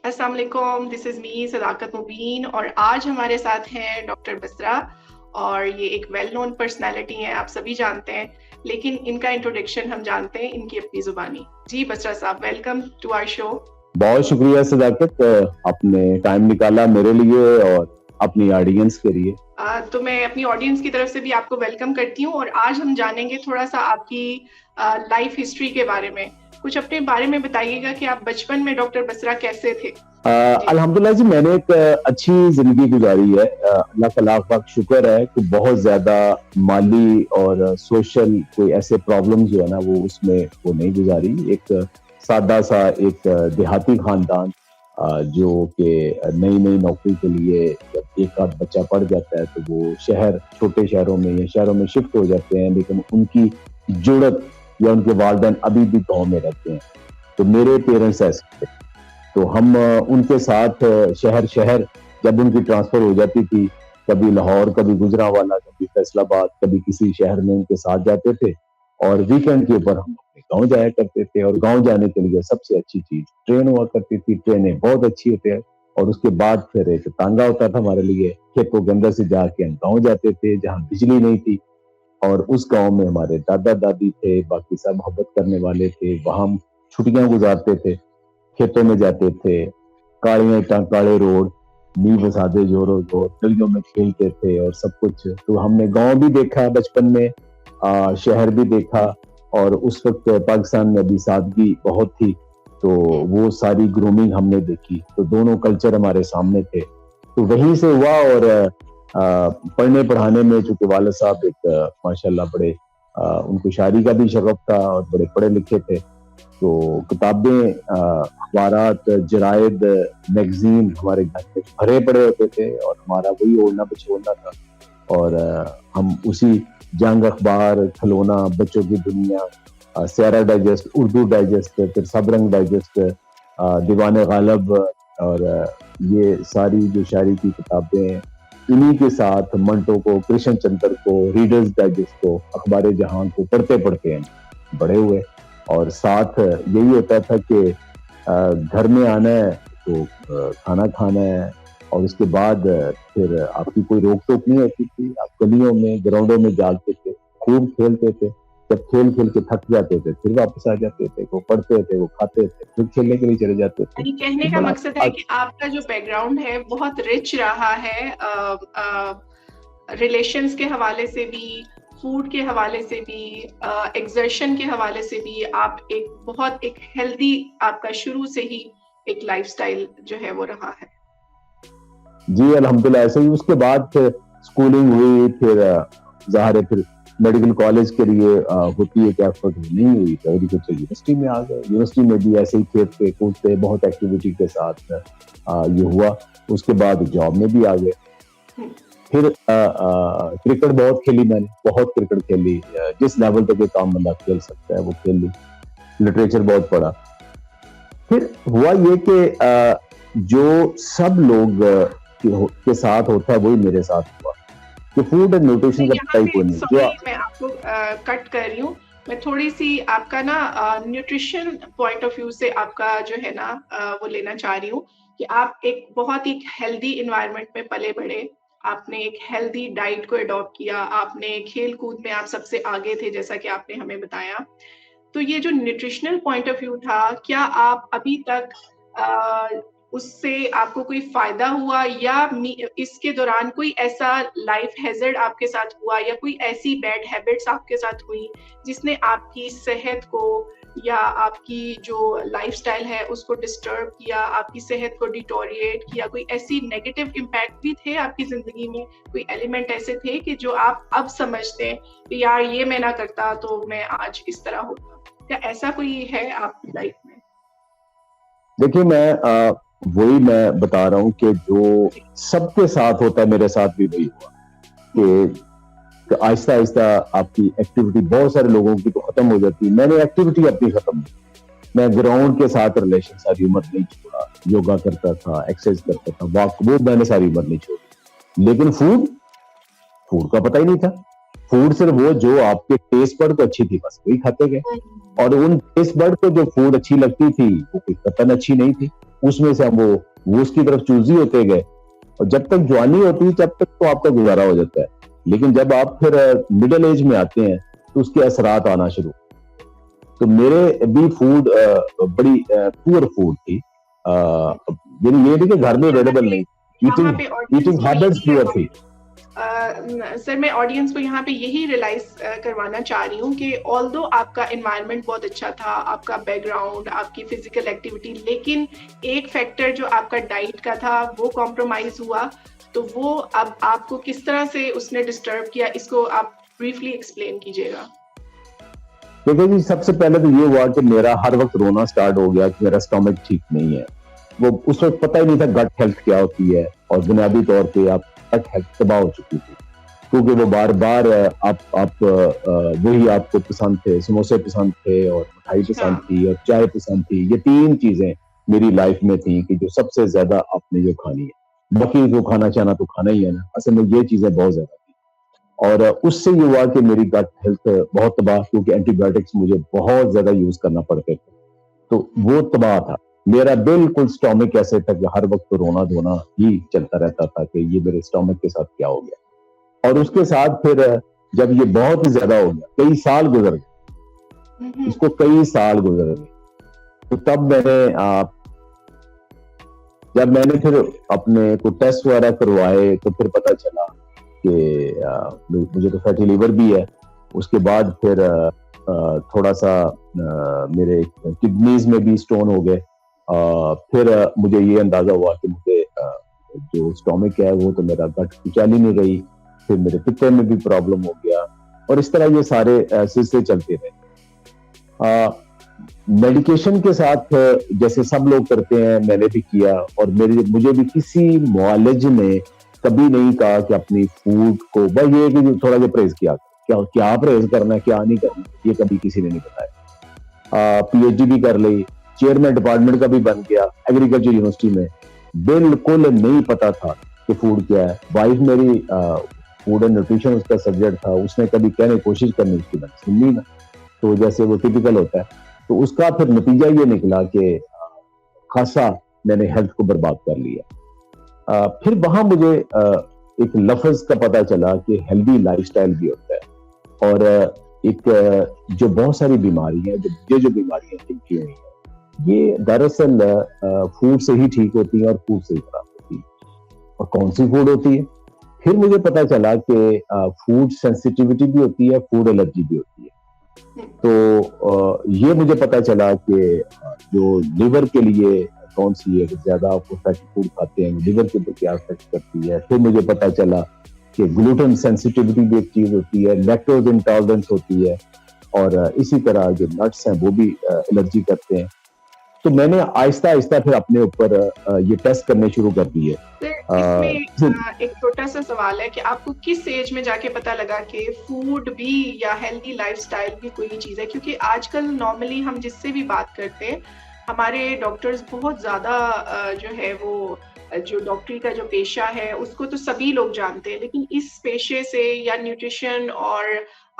अस्सलाम वालेकुम, this is me सदाकत मुबीन और आज हमारे साथ हैं डॉक्टर बसरा और ये एक वेल नोन पर्सनैलिटी हैं, आप सभी जानते हैं, लेकिन इनका इंट्रोडक्शन हम जानते हैं इनकी अपनी ज़ुबानी। जी बसरा साहब, वेलकम टू आवर शो। बहुत शुक्रिया सदाकत, आपने टाइम निकाला मेरे लिए और अपनी ऑडियंस के लिए। तो मैं अपनी ऑडियंस की तरफ से भी आपको वेलकम करती हूँ और आज हम जानेंगे थोड़ा सा आपकी लाइफ हिस्ट्री के बारे में। कुछ अपने बारे में बताइएगा कि आप बचपन में डॉक्टर बसरा कैसे थे? अल्हम्दुलिल्लाह जी, मैंने एक अच्छी जिंदगी गुजारी है। अल्लाह का लाख लाख शुक्र है कि बहुत ज्यादा माली और सोशल कोई ऐसे प्रॉब्लम जो है ना वो उसमें वो नहीं गुजारी। एक सादा सा एक देहाती खानदान, जो कि नई नई नौकरी के लिए जब एक आध बच्चा पढ़ जाता है तो वो छोटे शहरों में या शहरों में शिफ्ट हो जाते हैं, लेकिन उनकी जुड़त या उनके वालिदैन अभी भी गाँव में रहते हैं। तो मेरे पेरेंट्स ऐसे थे, तो हम उनके साथ शहर शहर जब उनकी ट्रांसफर हो जाती थी, कभी लाहौर, कभी गुजरांवाला, कभी फैसलाबाद, कभी किसी शहर में उनके साथ जाते थे और वीकेंड के ऊपर हम अपने गांव जाया करते थे। और गांव जाने के लिए सबसे अच्छी चीज ट्रेन हुआ करती थी। ट्रेनें बहुत अच्छी होती है और उसके बाद फिर एक तांगा होता था हमारे लिए। खेतों के अंदर से जाके हम गाँव जाते थे जहाँ बिजली नहीं थी और उस गांव में हमारे दादा दादी थे, बाकी सब मोहब्बत करने वाले थे। वहां हम छुट्टियां गुजारते थे, खेतों में जाते थे, कालियां इटां काले रोड, नींव सादे जोरो जोर, गलियों में खेलते थे और सब कुछ। तो हमने गांव भी देखा बचपन में, शहर भी देखा। और उस वक्त पाकिस्तान में अभी सादगी बहुत थी, तो वो सारी ग्रूमिंग हमने देखी। तो दोनों कल्चर हमारे सामने थे, तो वहीं से हुआ। और पढ़ने पढ़ाने में चूंकि वालिद साहब एक माशाल्लाह बड़े, उनको शायरी का भी शगफ था और बड़े पढ़े लिखे थे, तो किताबें, अखबारात, जरायद, मैगजीन हमारे घर में भरे पड़े होते थे और हमारा वही ओढ़ना बिछोड़ना था। और हम उसी जंग अखबार, खिलौना, बच्चों की दुनिया, सैरा डाइजेस्ट, उर्दू डाइजेस्ट, फिर सबरंग डाइजेस्ट, दीवाने गालब और ये सारी जो शायरी की किताबें, इन्हीं के साथ मंटो को, कृष्ण चंद्र को, रीडर्स डाइजेस्ट को, अखबार जहां को पढ़ते पढ़ते हैं बड़े हुए। और साथ यही होता था कि घर में आना है तो खाना खाना है और उसके बाद फिर आपकी कोई रोक टोक नहीं होती थी। आप गलियों में, ग्राउंडों में जाते थे, खूब खेलते थे। जब खेल खेल के थक जाते थे फिर वापस आ जाते थे, वो पढ़ते थे, वो खाते थे, फिर खेलने के लिए चले जाते थे। यानी कहने तो का बड़ा मकसद है कि आपका जो बैकग्राउंड है बहुत रिच रहा है, रिलेशंस के हवाले से भी, फूड के हवाले से भी, एक्सर्शन के हवाले से भी। आप एक हेल्दी, आपका शुरू से ही एक लाइफस्टाइल जो है वो रहा है। जी अल्हम्दुलिल्लाह। ऐसे ही उसके बाद फिर स्कूलिंग हुई, फिर ज़ाहिर है फिर मेडिकल कॉलेज के लिए होती है कि एफर्ट नहीं हुई तो एग्रीकल्चर यूनिवर्सिटी में आ गए। यूनिवर्सिटी में भी ऐसे ही खेलते कूदते बहुत एक्टिविटी के साथ ये हुआ। उसके बाद जॉब में भी आ गए। फिर क्रिकेट बहुत खेली मैंने, बहुत क्रिकेट खेली। जिस लेवल तक ये काम बंदा खेल सकता है वो खेल ली। लिटरेचर बहुत पढ़ा। फिर हुआ ये कि जो सब लोग के साथ होता है वही मेरे साथ हुआ कि फूड एंड न्यूट्रिशन का पता ही कोई नहीं। जो मैं आपको कट कर रही हूँ, मैं थोड़ी सी आपका ना न्यूट्रिशन पॉइंट ऑफ व्यू से आपका जो है ना वो लेना चाह रही हूँ कि आप एक बहुत ही हेल्दी इन्वायरमेंट में पले बढ़े, आपने एक हेल्दी डाइट को अडॉप्ट किया, आपने खेल कूद में आप सबसे आगे थे जैसा कि आपने हमें बताया। तो ये जो न्यूट्रिशनल पॉइंट ऑफ व्यू था, क्या आप अभी तक उससे आपको कोई फायदा हुआ या इसके दौरान कोई ऐसा लाइफ हैजर्ड आपके साथ हुआ या कोई ऐसी बैड हैबिट्स आपके साथ हुई जिसने आपकी सेहत को या आपकी जो लाइफस्टाइल है उसको डिस्टर्ब किया, आपकी सेहत को डिटोरिएट किया? कोई ऐसी नेगेटिव इम्पैक्ट भी थे आपकी जिंदगी में? कोई एलिमेंट ऐसे थे कि जो आप अब समझते हैं कि यार ये मैं ना करता तो मैं आज इस तरह होता? क्या ऐसा कोई है आपकी लाइफ में? देखिए, वही मैं बता रहा हूँ कि जो सबके साथ होता है मेरे साथ भी वही हुआ कि आहिस्ता आहिस्ता आपकी एक्टिविटी बहुत सारे लोगों की तो खत्म हो जाती है। मैंने एक्टिविटी अपनी खत्म की। मैं ग्राउंड के साथ रिलेशन सारी उम्र नहीं छोड़ा। योगा करता था, एक्सरसाइज करता था, वॉक, वो मैंने सारी उम्र नहीं छोड़ी। लेकिन फूड फूड का पता ही नहीं था। फूड सिर्फ वो जो आपके टेस्ट बड को अच्छी थी बस वही खाते गए। और उन टेस्ट बड को जो फूड अच्छी लगती थी वो कोई कतन अच्छी नहीं थी। उसमें से हम वो उसकी तरफ चूजी होते गए, और जब तक जवानी होती है तब तक तो आपका गुजारा हो जाता है, लेकिन जब आप फिर मिडिल एज में आते हैं तो उसके असरात आना शुरू। तो मेरे भी फूड बड़ी पुअर फूड थी, यानी ये नहीं कि घर में अवेलेबल नहीं, यहाँ ईटिंग पे ऑडियंस ईटिंग को हैबिट्स यही पुअर थी। सर मैं ऑडियंस को यहाँ पे यही रियलाइज करवाना चाह रही हूँ कि ऑल्दो आपका एनवायरनमेंट बहुत अच्छा था, आपका बैकग्राउंड, आपकी फिजिकल एक्टिविटी, लेकिन एक फैक्टर जो आपका डाइट का था वो कॉम्प्रोमाइज हुआ, तो वो अब आपको किस तरह से उसने डिस्टर्ब किया, इसको आप ब्रीफली एक्सप्लेन कीजिएगा। देखिए जी, सबसे पहले तो ये हुआ कि मेरा हर वक्त रोना स्टार्ट हो गया कि मेरा स्टमक ठीक नहीं है। वो उस वक्त पता ही नहीं था गट हेल्थ क्या होती है, और बुनियादी तौर पे आप गट हेल्थ तबाह हो चुकी थी, क्योंकि वो बार बार आप वही आपको पसंद थे, समोसे पसंद थे और मिठाई पसंद थी और चाय पसंद थी। ये तीन चीजें मेरी लाइफ में थी कि जो सबसे ज्यादा आपने जो खानी है, बाकी जो खाना चाहना तो खाना ही है ना, असल में ये चीजें बहुत ज्यादा थी। और उससे ये हुआ कि मेरी गट हेल्थ बहुत तबाह, क्योंकि एंटीबायोटिक्स मुझे बहुत ज्यादा यूज करना पड़ते थे, तो वो तबाह था। मेरा बिल्कुल स्टोमक ऐसे था कि हर वक्त रोना धोना ही चलता रहता था कि ये मेरे स्टोमक के साथ क्या हो गया। और उसके साथ फिर जब ये बहुत ही ज्यादा हो गया, कई साल गुजर गए, इसको कई साल गुजर गए, तो तब जब मैंने फिर अपने को टेस्ट वगैरह करवाए तो फिर पता चला कि मुझे तो फैटी लीवर भी है। उसके बाद फिर थोड़ा सा मेरे किडनीज में भी स्टोन हो गए। फिर मुझे ये अंदाजा हुआ कि मुझे जो स्टोमक है वो तो मेरा गट चल ही नहीं रही, फिर मेरे पित्ते में भी प्रॉब्लम हो गया, और इस तरह ये सारे सिलसिले चलते रहे। मेडिकेशन के साथ जैसे सब लोग करते हैं, मैंने भी किया, और मुझे भी किसी मुआलिज ने कभी नहीं कहा कि अपनी फूड को, बस ये कि थोड़ा जो परहेज किया, क्या परहेज करना है क्या नहीं करना, ये कभी किसी ने नहीं बताया। पीएचडी भी कर ली, चेयरमैन डिपार्टमेंट का भी बन गया एग्रीकल्चर यूनिवर्सिटी में, बिल्कुल नहीं पता था कि फूड क्या है। वाइफ मेरी फूड एंड न्यूट्रिशन उसका सब्जेक्ट था, उसने कभी कहने की कोशिश करनी, उसकी मैंने सुन ली ना, तो जैसे वो टिपिकल होता है। तो उसका फिर नतीजा ये निकला कि खासा मैंने हेल्थ को बर्बाद कर लिया। फिर वहां मुझे एक लफ्ज का पता चला कि हेल्दी लाइफस्टाइल भी होता है, और एक जो बहुत सारी बीमारियां, जो बीमारियां ठीक हुई हैं, ये दरअसल फूड से ही ठीक होती है और फूड से ही खराब होती है। और कौन सी फूड होती है? फिर मुझे पता चला कि फूड सेंसिटिविटी भी होती है, फूड एलर्जी भी होती है। तो ये मुझे पता चला कि जो लिवर के लिए कौन सी है, ज्यादा आपको फैटी फूड खाते हैं लिवर के ऊपर क्या इफेक्ट करती है। फिर मुझे पता चला कि ग्लूटेन सेंसिटिविटी भी एक चीज होती है, लैक्टोज इंटॉलरेंस होती है, और इसी तरह जो नट्स हैं वो भी एलर्जी करते हैं। तो मैंने आहिस्ता आहिस्ता फिर अपने ऊपर ये टेस्ट करने शुरू कर दिए। इसमें एक छोटा सा सवाल है कि आपको किस एज में जाके पता लगा कि फूड भी या हेल्दी लाइफस्टाइल भी कोई चीज है? क्योंकि आजकल नॉर्मली हम जिससे भी बात करते हैं, हमारे डॉक्टर्स बहुत ज्यादा जो है वो जो डॉक्टरी का जो पेशा है उसको तो सभी लोग जानते हैं, लेकिन इस पेशे से या न्यूट्रिशन और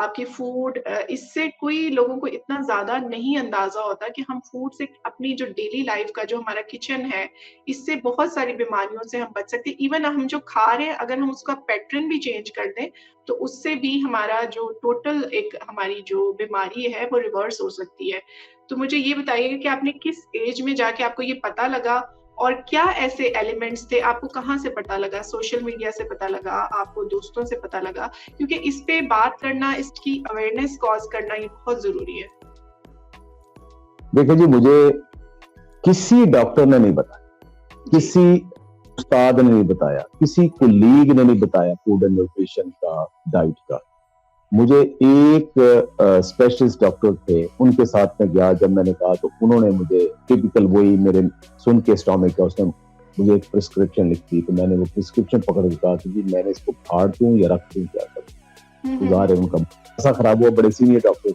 आपकी फूड, इससे कोई लोगों को इतना ज्यादा नहीं अंदाजा होता कि हम फूड से अपनी जो डेली लाइफ का जो हमारा किचन है, इससे बहुत सारी बीमारियों से हम बच सकते हैं। इवन हम जो खा रहे हैं, अगर हम उसका पैटर्न भी चेंज कर दें तो उससे भी हमारा जो टोटल एक हमारी जो बीमारी है वो रिवर्स हो सकती है। तो मुझे ये बताइए कि आपने किस एज में जाके आपको ये पता लगा, और क्या ऐसे एलिमेंट्स थे? आपको कहाँ से पता लगा? सोशल मीडिया से पता लगा, आपको दोस्तों से पता लगा? क्योंकि इस पे बात करना, इसकी अवेयरनेस कॉज करना ये बहुत जरूरी है। देखिए जी, मुझे किसी डॉक्टर ने नहीं बताया, किसी उस्ताद ने नहीं बताया, किसी कुलीग ने नहीं बताया फूड एंड न्यूट्रिशन का, डाइट का। मुझे एक स्पेशलिस्ट डॉक्टर थे, उनके साथ में गया। जब मैंने कहा तो उन्होंने मुझे टिपिकल वही मेरे सुन के स्टोमक का, उसने मुझे एक प्रिस्क्रिप्शन लिखी। तो मैंने वो प्रिस्क्रिप्शन पकड़ के कहा कि जी मैंने इसको फाड़ दूं या रख दूं, क्या करूं? गुजार है उनका ऐसा खराब हुआ, बड़े सीनियर डॉक्टर।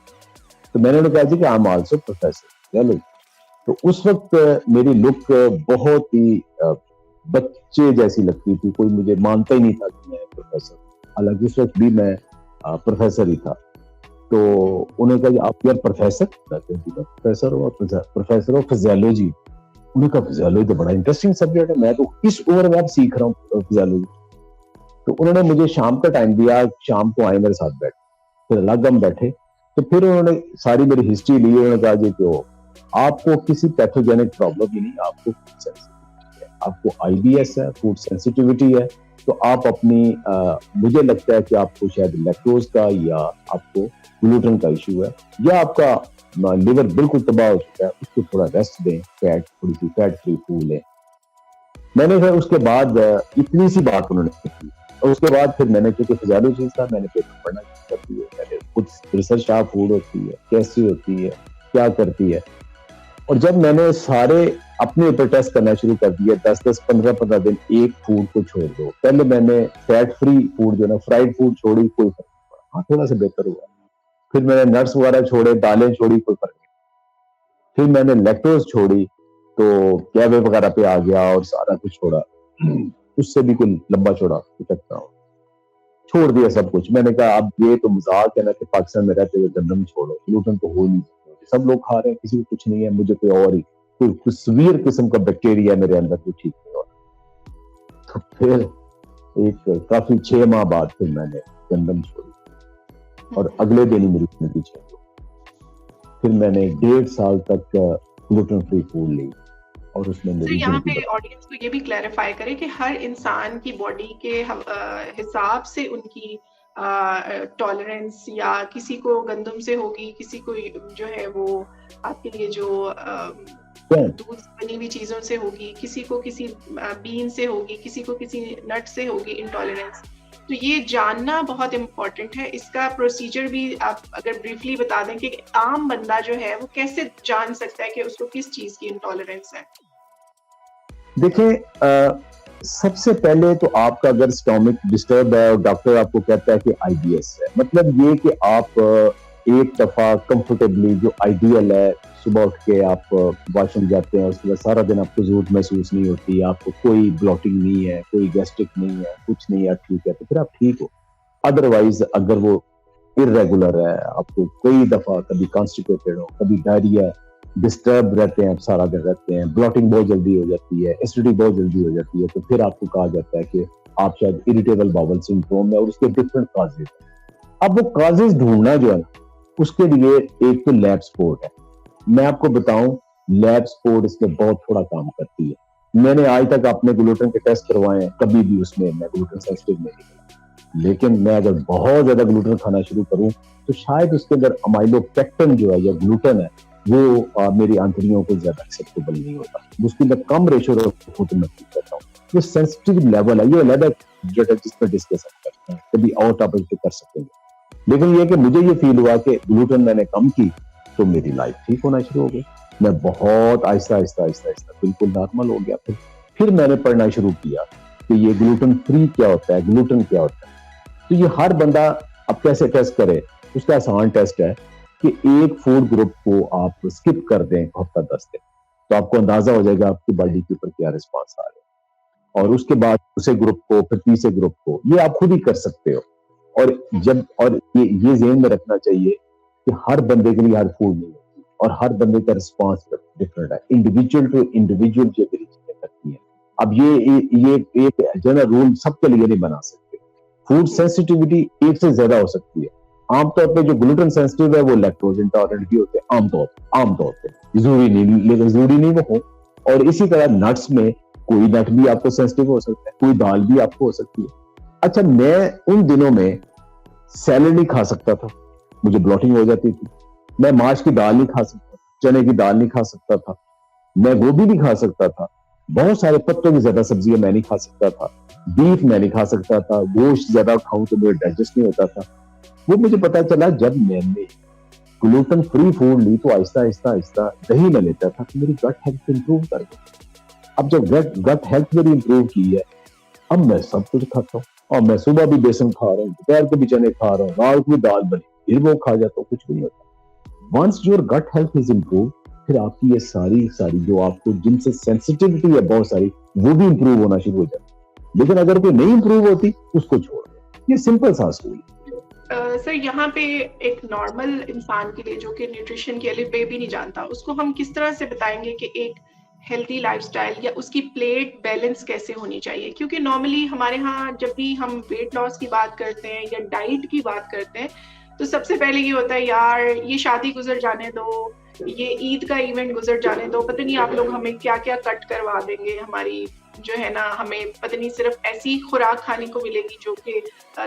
तो मैंने उन्हें कहा जी कि आई एम आल्सो प्रोफेसर। तो उस वक्त मेरी लुक बहुत ही बच्चे जैसी लगती थी, कोई मुझे मानता ही नहीं था कि मैं प्रोफेसर। हालांकि उस वक्त भी मैं प्रोफेसर ही था। तो उन्हें कहा आप यार प्रोफेसर? प्रोफेसर हो फिजियोलॉजी। उन्होंने कहा फिजियोलॉजी तो बड़ा इंटरेस्टिंग सब्जेक्ट है, मैं तो इस उम्र में अब सीख रहा हूँ फिजियोलॉजी। तो उन्होंने मुझे शाम का टाइम दिया, शाम को आए मेरे साथ बैठ, फिर अलग हम बैठे, तो फिर उन्होंने सारी मेरी हिस्ट्री ली। उन्होंने कहा जी कि आपको किसी पैथोजेनिक प्रॉब्लम ही नहीं, आपको फूड सेंसिटिविटी है, आपको आईबीएस है, फूड सेंसिटिविटी है। तो आप अपनी मुझे लगता है कि आपको शायद लैक्टोज का या आपको ग्लूटेन का इशू है, या आपका लिवर बिल्कुल तबाह हो चुका है, उसको थोड़ा रेस्ट दें, थोड़ी सी फैट फ्री फूड लें। मैंने फिर उसके बाद इतनी सी बात उन्होंने की, और उसके बाद फिर मैंने, क्योंकि फिजियोलॉजी था, मैंने पेपर पढ़ना शुरू कर दिया। मैंने खुद रिसर्च क्या फूड होती है, कैसी होती है, क्या करती है। और जब मैंने सारे अपने ऊपर टेस्ट करना शुरू कर दिया, 10-10, 15-15 दिन एक फूड को छोड़ दो। पहले मैंने फैट फ्री फूड जो ना, फ्राइड फूड छोड़ी, कोई फर्क नहीं पड़ा, हाँ थोड़ा सा बेहतर हुआ। फिर मैंने नट्स वगैरह छोड़े, दालें छोड़ी, कोई फर्क नहीं। फिर मैंने लैक्टोज छोड़ी, तो कैवे वगैरह पे आ गया और सारा कुछ छोड़ा। उससे भी कोई लंबा चौड़ा इफेक्ट ना हो, छोड़ दिया सब कुछ। मैंने कहा अब ये तो मजाक है ना कि पाकिस्तान में रहते हुए गंदम छोड़ो, ग्लूटेन तो हो ही नहीं, सब लोग खा रहे हैं, किसी को कुछ नहीं है, मुझे कोई और ही कोई सीवियर किस्म का बैक्टीरिया मेरे अंदर तो ठीक नहीं हो रहा। तो फिर एक काफी 6 माह बाद फिर मैंने गंदम छोड़ी, और अगले दिन ही मेरी जिंदगी चेंज हो। फिर मैंने 1.5 साल तक ग्लूटेन फ्री फूड ली, और उसमें मेरी यहाँ पे ऑडियंस को ये भी क्लैरिफाई करें कि हर इंसान की बॉडी के हिसाब से उनकी टॉलरेंस, या किसी को गंदम से होगी, किसी को जो है वो आपके लिए जो दूध बनी हुई चीजों से होगी, किसी को किसी बीन से होगी, किसी को किसी नट से होगी इंटॉलरेंस। तो ये जानना बहुत इम्पोर्टेंट है। इसका प्रोसीजर भी आप अगर ब्रीफली बता दें कि आम बंदा जो है वो कैसे जान सकता है कि उसको किस चीज की इंटॉलरेंस है। देखिए, सबसे पहले तो आपका अगर स्टोमिक डिस्टर्ब है और डॉक्टर आपको कहता है कि आईबीएस है, मतलब ये कि आप एक दफा कंफर्टेबली, जो आइडियल है, सुबह उठ के आप वॉशरूम जाते हैं, उसके बाद सारा दिन आपको जरूरत महसूस नहीं होती, आपको कोई ब्लॉटिंग नहीं है, कोई गैस्ट्रिक नहीं है, कुछ नहीं है, ठीक है, तो फिर आप ठीक हो। अदरवाइज अगर वो इरेगुलर है, आपको कई दफा कभी कॉन्स्टिपेटेड हो, कभी डायरिया, डिस्टर्ब रहते हैं, आप सारा दिन रहते हैं, ब्लॉटिंग बहुत जल्दी हो जाती है, एसिडिटी बहुत जल्दी हो जाती है, तो फिर आपको कहा जाता है कि आप शायद इरिटेबल बाउल सिंड्रोम है, और उसके डिफरेंट काजेज है। अब वो काजेज ढूंढना जो है ना, उसके लिए एक तो लैब सपोर्ट है। मैं आपको बताऊं, लैब सपोर्ट इसमें बहुत थोड़ा काम करती है। मैंने आज तक अपने ग्लूटेन के टेस्ट करवाए हैं, कभी भी उसमें मैं ग्लूटेन सेंसिटिव नहीं निकला। लेकिन मैं अगर बहुत ज्यादा ग्लूटेन खाना शुरू करूं, तो शायद उसके अंदर अमाइलोपेक्टिन जो है या ग्लूटेन है, वो मेरी आंतड़ियों को ज्यादा एक्सेप्टेबल नहीं होता। उसके अंदर कम रेशो रखो तो मैं ठीक करता हूँ। ये सेंसिटिव लेवल है, ये अलग जो है जिसमें डिस्कस करते हैं, कभी और टॉपिक पे कर सकेंगे। लेकिन ये कि मुझे ये फील हुआ कि ग्लूटेन मैंने कम की तो मेरी लाइफ ठीक होना शुरू हो गई। मैं बहुत आहिस्ता आहिस्ता आहिस्ता आहिस्ता बिल्कुल नॉर्मल हो गया। फिर मैंने पढ़ना शुरू किया कि ये ग्लूटेन फ्री क्या होता है, ग्लूटेन क्या होता है। तो ये हर बंदा अब कैसे टेस्ट करे, उसका आसान टेस्ट है कि एक फूड ग्रुप को आप स्किप कर दें हफ्ता 10 दिन, तो आपको अंदाजा हो जाएगा आपकी बॉडी के ऊपर क्या रिस्पॉन्स आ रहा है। और उसके बाद दूसरे ग्रुप को, फिर तीसरे ग्रुप को, ये आप खुद ही कर सकते हो। और ये ज़हन में रखना चाहिए कि हर बंदे के लिए हर फूड नहीं होती, और हर बंदे का रिस्पॉन्स डिफरेंट है। इंडिविजुअल टू इंडिविजुअल ये चीजें करती हैं। अब ये एक जनरल रूल सबके लिए नहीं बना सकते। फूड सेंसिटिविटी एक से ज्यादा हो सकती है। आमतौर पे जो ग्लूटेन सेंसिटिव है वो लैक्टोज इंटॉलरेंट भी होते हैं आमतौर पे, जरूरी नहीं, लेकिन जरूरी नहीं वो हो। और इसी तरह नट्स में कोई नट भी आपको सेंसिटिव हो सकता है, कोई दाल भी आपको हो सकती है। अच्छा, मैं उन दिनों में सैलेड नहीं खा सकता था, मुझे ब्लॉटिंग हो जाती थी। मैं माश की दाल नहीं खा सकता, चने की दाल नहीं खा सकता था, मैं गोभी नहीं खा सकता था, बहुत सारे पत्तों की ज्यादा सब्जियां मैं नहीं खा सकता था, बीफ मैं नहीं खा सकता था, गोश्त ज्यादा खाऊं तो मुझे डाइजेस्ट नहीं होता था। वो मुझे पता चला जब मैंने ग्लूटेन फ्री फूड ली, तो आहिस्ता आहिस्ता आहिस्ता दही में लेता था, तो मेरी गट हेल्थ इंप्रूव कर गई। अब जब गट हेल्थ मेरी इंप्रूव की है, अब मैं सब कुछ खाता हूँ। और मैं सुबह भी बेसन खा रहा हूँ, दोपहर को भी चने खा रहा हूँ, रात को भी दाल बनी, फिर वो खा जाता हूँ, कुछ भी नहीं होता। Once your gut health is improve, फिर आपकी ये सारी जो आपको जिनसे सेंसिटिविटी है बहुत सारी, वो भी इंप्रूव होना शुरू हो जाती है। लेकिन अगर कोई नहीं इंप्रूव होती, उसको छोड़ दो। ये सिंपल सा स्टोरी। सर, यहाँ पे एक नॉर्मल इंसान के लिए जो कि न्यूट्रिशन के अलिफ बे भी नहीं जानता, उसको हम किस तरह से बताएंगे कि एक हेल्दी लाइफस्टाइल या उसकी प्लेट बैलेंस कैसे होनी चाहिए? क्योंकि नॉर्मली हमारे यहाँ जब भी हम वेट लॉस की बात करते हैं या डाइट की बात करते हैं, तो सबसे पहले ये होता है, यार ये शादी गुजर जाने दो, ये ईद का इवेंट गुजर जाने दो, पता नहीं आप लोग हमें क्या क्या कट करवा देंगे, हमारी जो है ना, हमें पता नहीं सिर्फ ऐसी खुराक खाने को मिलेगी जो कि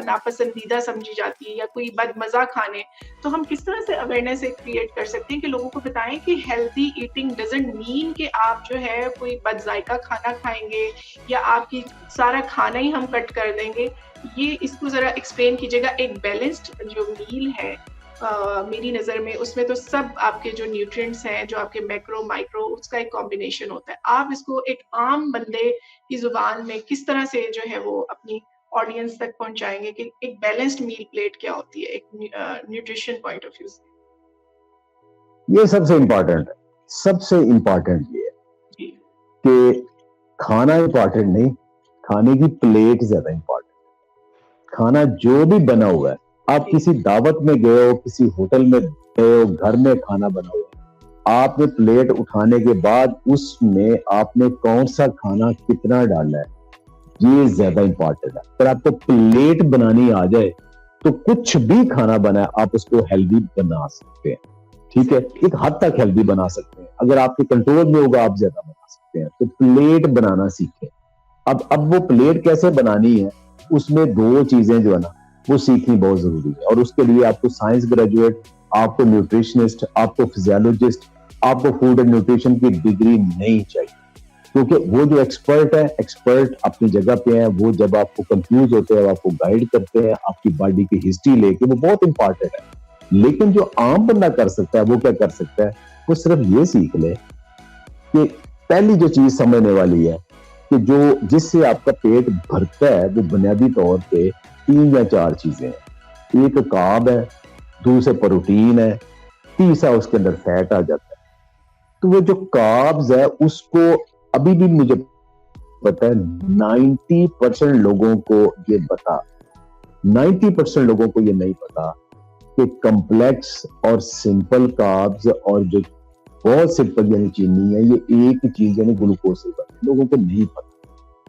नापसंदीदा समझी जाती है, या कोई बदमजा खाने। तो हम किस तरह से अवेयरनेस क्रिएट कर सकते हैं कि लोगों को बताएं कि हेल्दी ईटिंग डजंट मीन कि आप जो है कोई बदजायका खाना खाएंगे या आपकी सारा खाना ही हम कट कर देंगे। ये इसको जरा एक्सप्लेन कीजिएगा। एक बैलेंस्ड जो मील है मेरी नज़र में, उसमें तो सब आपके जो न्यूट्रिएंट्स हैं, जो आपके मैक्रो माइक्रो, उसका एक कॉम्बिनेशन होता है। आप इसको एक आम बंदे की जुबान में किस तरह से जो है वो अपनी ऑडियंस तक पहुंचाएंगे कि एक बैलेंस्ड मील प्लेट क्या होती है एक न्यूट्रिशन पॉइंट ऑफ व्यू से? ये सबसे इंपॉर्टेंट है। सबसे इंपॉर्टेंट ये है जी। कि खाना इंपॉर्टेंट नहीं, खाने की प्लेट ज्यादा इंपॉर्टेंट। खाना जो भी बना हुआ है, आप किसी दावत में गए हो, किसी होटल में गए हो, घर में खाना बना हुआ है, आपने प्लेट उठाने के बाद उसमें आपने कौन सा खाना कितना डाला है, ये ज्यादा इंपॉर्टेंट है। अगर आपको प्लेट बनानी आ जाए तो कुछ भी खाना बना है आप उसको हेल्दी बना सकते हैं। ठीक है, एक हद तक हेल्दी बना सकते हैं। अगर आपके कंट्रोल में होगा आप ज्यादा बना सकते हैं। तो प्लेट बनाना सीखें। अब वो प्लेट कैसे बनानी है, उसमें दो चीजें जो है ना वो सीखनी बहुत जरूरी है। और उसके लिए आपको साइंस ग्रेजुएट, आपको न्यूट्रिशनिस्ट, आपको फिजियोलॉजिस्ट, आपको फूड एंड न्यूट्रिशन की डिग्री नहीं चाहिए। क्योंकि वो जो एक्सपर्ट है, एक्सपर्ट अपनी जगह पे है, वो जब आपको कंफ्यूज होते हैं, आपको गाइड करते हैं आपकी बॉडी की हिस्ट्री लेके, वो बहुत इंपॉर्टेंट है। लेकिन जो आम बंदा कर सकता है वो क्या कर सकता है, वो सिर्फ ये सीख ले कि पहली जो चीज समझने वाली है कि जो जिससे आपका पेट भरता है वो बुनियादी तौर पे 3 या 4 चीजें हैं। एक कार्ब है, दूसरे प्रोटीन है, तीसरा उसके अंदर फैट आ जाता है। तो वो जो कार्ब्स है उसको अभी भी मुझे पता है 90% लोगों को ये पता, 90% लोगों को ये नहीं पता कि कॉम्प्लेक्स और सिंपल कार्ब्स और जो बहुत सिंपल यानी चीनी है, ये एक ही चीज यानी ग्लूकोज से बनती है। लोगों को नहीं पता।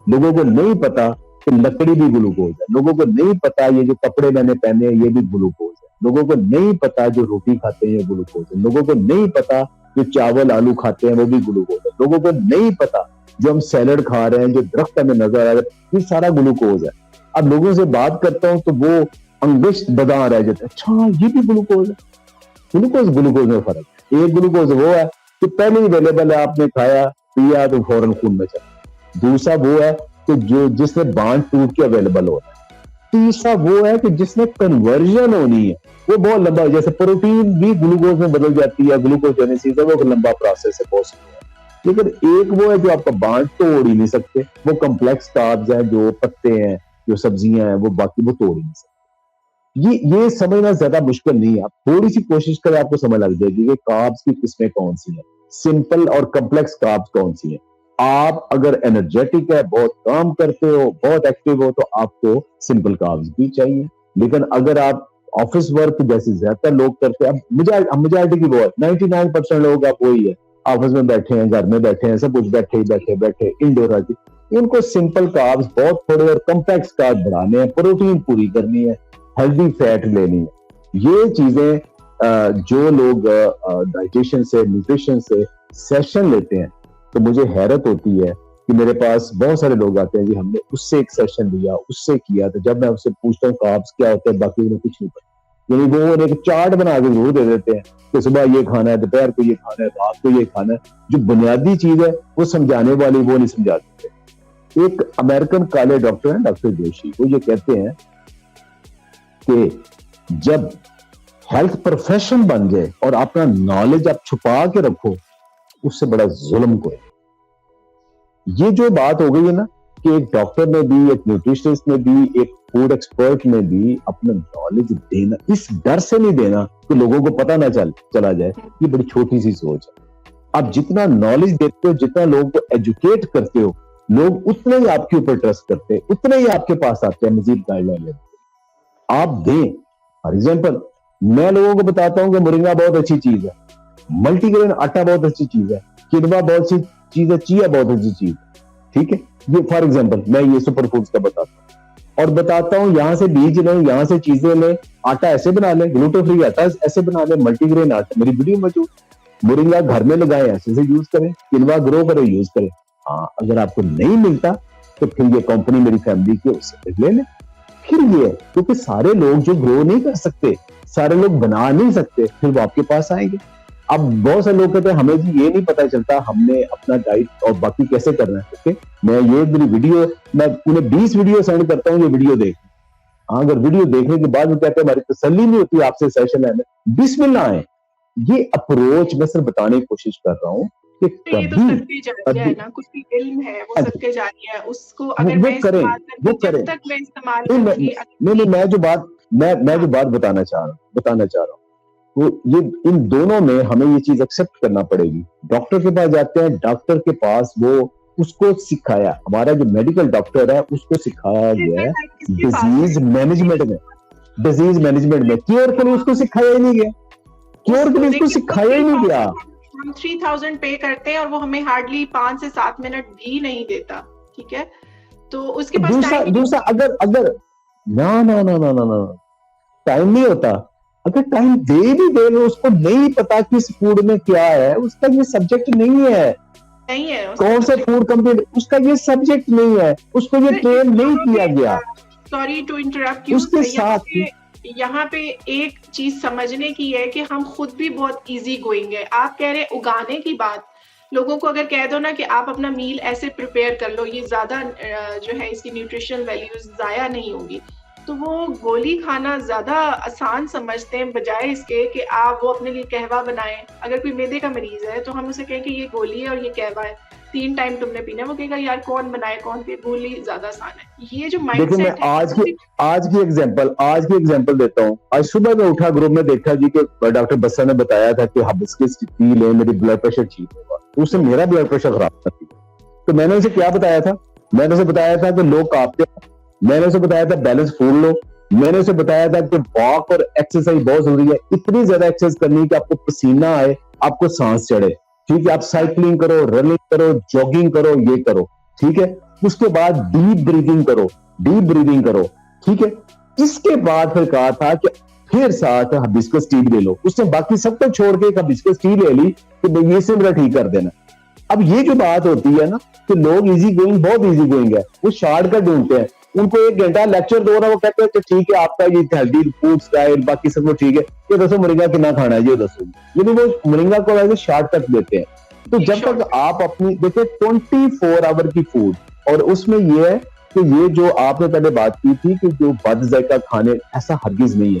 लोगों को नहीं पता कि लकड़ी भी ग्लूकोज है। लोगों को नहीं पता ये जो कपड़े मैंने पहने हैं ये भी ग्लूकोज है। लोगों को नहीं पता जो रोटी खाते हैं ये ग्लूकोज है। लोगों को नहीं पता जो चावल आलू खाते हैं वो भी ग्लूकोज है। लोगों को नहीं पता जो हम सैलड खा रहे हैं, जो दरख्त हमें नजर आ रहा है, ये सारा ग्लूकोज है। अब लोगों से बात करता हूं तो वो अंगुष्ठ बदा रह जाते हैं, अच्छा ये भी ग्लूकोज है। ग्लूकोज में फर्क है। एक ग्लूकोज वो है कि पहले ही अवेलेबल है, आपने खाया पिया तो फौरन खून में चला। दूसरा वो है कि जो जिसने बांध टूट के अवेलेबल होता है। तीसरा वो है कि जिसने कन्वर्जन होनी है, वो बहुत लंबा, जैसे प्रोटीन भी ग्लूकोज में बदल जाती है, ग्लूकोजेनेसिस है, वो लंबा प्रोसेस है पॉसिबल है। लेकिन एक वो है जो आपका बांध तोड़ ही नहीं सकते, वो कॉम्प्लेक्स कार्ब्स हैं, जो पत्ते हैं, जो सब्जियां हैं, वो बाकी वो तोड़ ही नहीं सकते। ये समझना ज्यादा मुश्किल नहीं है। आप थोड़ी सी कोशिश करें आपको समझ लग जाएगी कि कार्ब्स की किस्में कौन सी हैं, सिंपल और कॉम्प्लेक्स कार्ब्स कौन सी हैं। आप अगर एनर्जेटिक है, बहुत काम करते हो, बहुत एक्टिव हो, तो आपको सिंपल कार्ब्स भी चाहिए। लेकिन अगर आप ऑफिस वर्क जैसे ज्यादातर लोग करते हैं, अब मेजॉरिटी की बहुत 99% लोग आप वही है, ऑफिस में बैठे हैं, घर में बैठे हैं, सब कुछ बैठे इंडोर आती, इनको सिंपल कार्ब्स बहुत थोड़े और कॉम्प्लेक्स कार्ब बढ़ाने हैं, प्रोटीन पूरी करनी है, हेल्दी फैट लेनी है। ये चीजें जो लोग डाइटिशियन से, न्यूट्रिशन से सेशन लेते हैं, तो मुझे हैरत होती है कि मेरे पास बहुत सारे लोग आते हैं जी हमने उससे एक सेशन लिया, उससे किया। तो जब मैं उससे पूछता हूँ कार्ब्स क्या होते हैं, बाकी उन्हें कुछ नहीं पता। यानी वो एक चार्ट बना के जरूर दे देते हैं कि सुबह ये खाना है, दोपहर को ये खाना है, रात को ये खाना है। जो बुनियादी चीज है वो समझाने वाली वो नहीं समझा सकते। एक अमेरिकन काले डॉक्टर हैं, डॉक्टर जोशी, वो ये कहते हैं कि जब हेल्थ प्रोफेशन बन जाए और अपना नॉलेज आप छुपा के रखो, उससे बड़ा जुल्म कोई। ये जो बात हो गई है ना कि एक डॉक्टर ने भी, एक न्यूट्रिशनिस्ट ने भी, एक फूड एक्सपर्ट ने भी अपना नॉलेज देना, इस डर से नहीं देना कि लोगों को पता ना चला जाए, ये बड़ी छोटी सी सोच है। आप जितना नॉलेज देते हो, जितना लोगों को एजुकेट करते हो, लोग उतने ही आपके ऊपर ट्रस्ट करते हैं, उतने ही आपके पास आते हैं मजीद गाइडलाइन लेते। आप दें। फॉर एग्जाम्पल, मैं लोगों को बताता हूं कि मोरिंगा बहुत अच्छी चीज है, मल्टीग्रेन आटा बहुत अच्छी चीज है, किनवा बहुत सी चीज है, चिया बहुत अच्छी चीज, ठीक है। ये फॉर एग्जाम्पल मैं ये सुपर फूड्स का बताता हूँ और बताता हूँ, यहाँ से बीज लें, यहाँ से चीजें लें, आटा ऐसे बना लें, ग्लूटेन फ्री आटा ऐसे बना लें, मल्टीग्रेन आटा, मेरी वीडियो मौजूद। मोरिंगा घर में लगाएं, ऐसे से यूज करें, किनवा ग्रो करें, यूज करें। हाँ, अगर आपको नहीं मिलता तो फिर ये कंपनी मेरी फैमिली की, उससे ले लें। फिर ये, क्योंकि सारे लोग जो ग्रो नहीं कर सकते, सारे लोग बना नहीं सकते, फिर वो आपके पास आएंगे। अब बहुत सारे लोग कहते हैं हमें जी ये नहीं पता चलता हमने अपना डाइट और बाकी कैसे करना है। ओके, मैं ये मेरी वीडियो, मैं उन्हें 20 वीडियो सेंड करता हूँ, ये वीडियो देख। हाँ, अगर वीडियो देखने के बाद वो कहते हैं हमारी तसल्ली नहीं होती आपसे सेशन लेने, बिस्मिल्लाह आए। ये अप्रोच मैं सिर्फ बताने की कोशिश कर रहा हूँ कि तो ये तो सबके जारिया है ना, कुछ भी इल्म है वो सबके जारिया है, उसको अगर मैं इस्तेमाल करती, जब तक मैं इस्तेमाल करूंगी। नहीं, मैं जो बात बताना चाह रहा हूँ, तो ये इन दोनों में हमें ये चीज एक्सेप्ट करना पड़ेगी। डॉक्टर के पास जाते हैं, डॉक्टर के पास वो उसको सिखाया, हमारा जो मेडिकल डॉक्टर है उसको सिखाया गया है डिजीज मैनेजमेंट में, क्योर के लिए उसको सिखाया ही नहीं गया, क्योर के लिए उसको सिखाया ही नहीं गया। हम 3000 पे करते हैं और वो हमें हार्डली 5 से 7 मिनट भी नहीं देता, ठीक है। तो उसके पास दूसरा अगर ना टाइम नहीं होता, अगर टाइम दे भी दे, उसको नहीं पता कि इस फूड में क्या है, उसका ये सब्जेक्ट नहीं है कौन सा फूड कंप्लीट, उसका ये सब्जेक्ट नहीं है, उसको ये ट्रेन नहीं किया गया। सॉरी टू इंटरप्ट यू, उसके साथ यहाँ पे एक चीज समझने की है कि हम खुद भी बहुत इजी गोइंग है। आप कह रहे उगाने की बात, लोगों को अगर कह दो ना कि आप अपना मील ऐसे प्रिपेयर कर लो, ये ज्यादा जो है इसकी न्यूट्रिशनल वैल्यूज जाया नहीं होगी, तो वो गोली खाना ज्यादा आसान समझते हैं, बजाय इसके कि आप वो अपने लिए कहवा बनाएं। अगर कोई मैदे का मरीज है तो हम उसे कहें कि ये गोली है और ये कहवा है, 3 टाइम तुमने पीना है, वो कहेगा यार कौन बनाए कौन पिए, गोली ज्यादा आसान है। ये जो माइंडसेट है, आज की एग्जांपल देता हूँ। आज सुबह में उठा, ग्रुप में देखा जी कि डॉक्टर बस्सा ने बताया था कि हिबिस्कस पी ले, मेरी ब्लड प्रेशर ठीक होगा। उससे मेरा ब्लड प्रेशर खराब था, तो मैंने उसे क्या बताया था, मैंने उसे बताया था कि लोग कांपते, मैंने उसे बताया था बैलेंस फूड लो, मैंने उसे बताया था कि वॉक और एक्सरसाइज बहुत जरूरी है, इतनी ज्यादा एक्सरसाइज करनी कि आपको पसीना आए, आपको सांस चढ़े, ठीक है। आप साइकिलिंग करो, रनिंग करो, जॉगिंग करो, ये करो, ठीक है। उसके बाद डीप ब्रीदिंग करो, ठीक है। इसके बाद फिर कहा था कि फिर साथ हिबिस्कस टी ले लो। उसने बाकी सब कुछ छोड़ के हिबिस्कस टी ले ली कि ये से मेरा ठीक कर देना। अब ये जो बात होती है ना कि लोग इजी गोइंग, बहुत इजी गोइंग है, वो शॉर्टकट ढूंढते हैं। उनको 1 घंटा लेक्चर दो ना, वो कहते हैं कि ठीक है आपका ये हेल्दी फूड स्टाइल बाकी सब कुछ ठीक है, ये दसो मोरिंगा कितना खाना है, ये दसो। ये वो मोरिंगा को वैसे शॉर्टकट देते हैं। तो जब तक आप अपनी देखिए 24 आवर की फूड, और उसमें ये है कि ये जो आपने पहले बात की थी कि जो बद जायका खाने, ऐसा हरगिज नहीं है।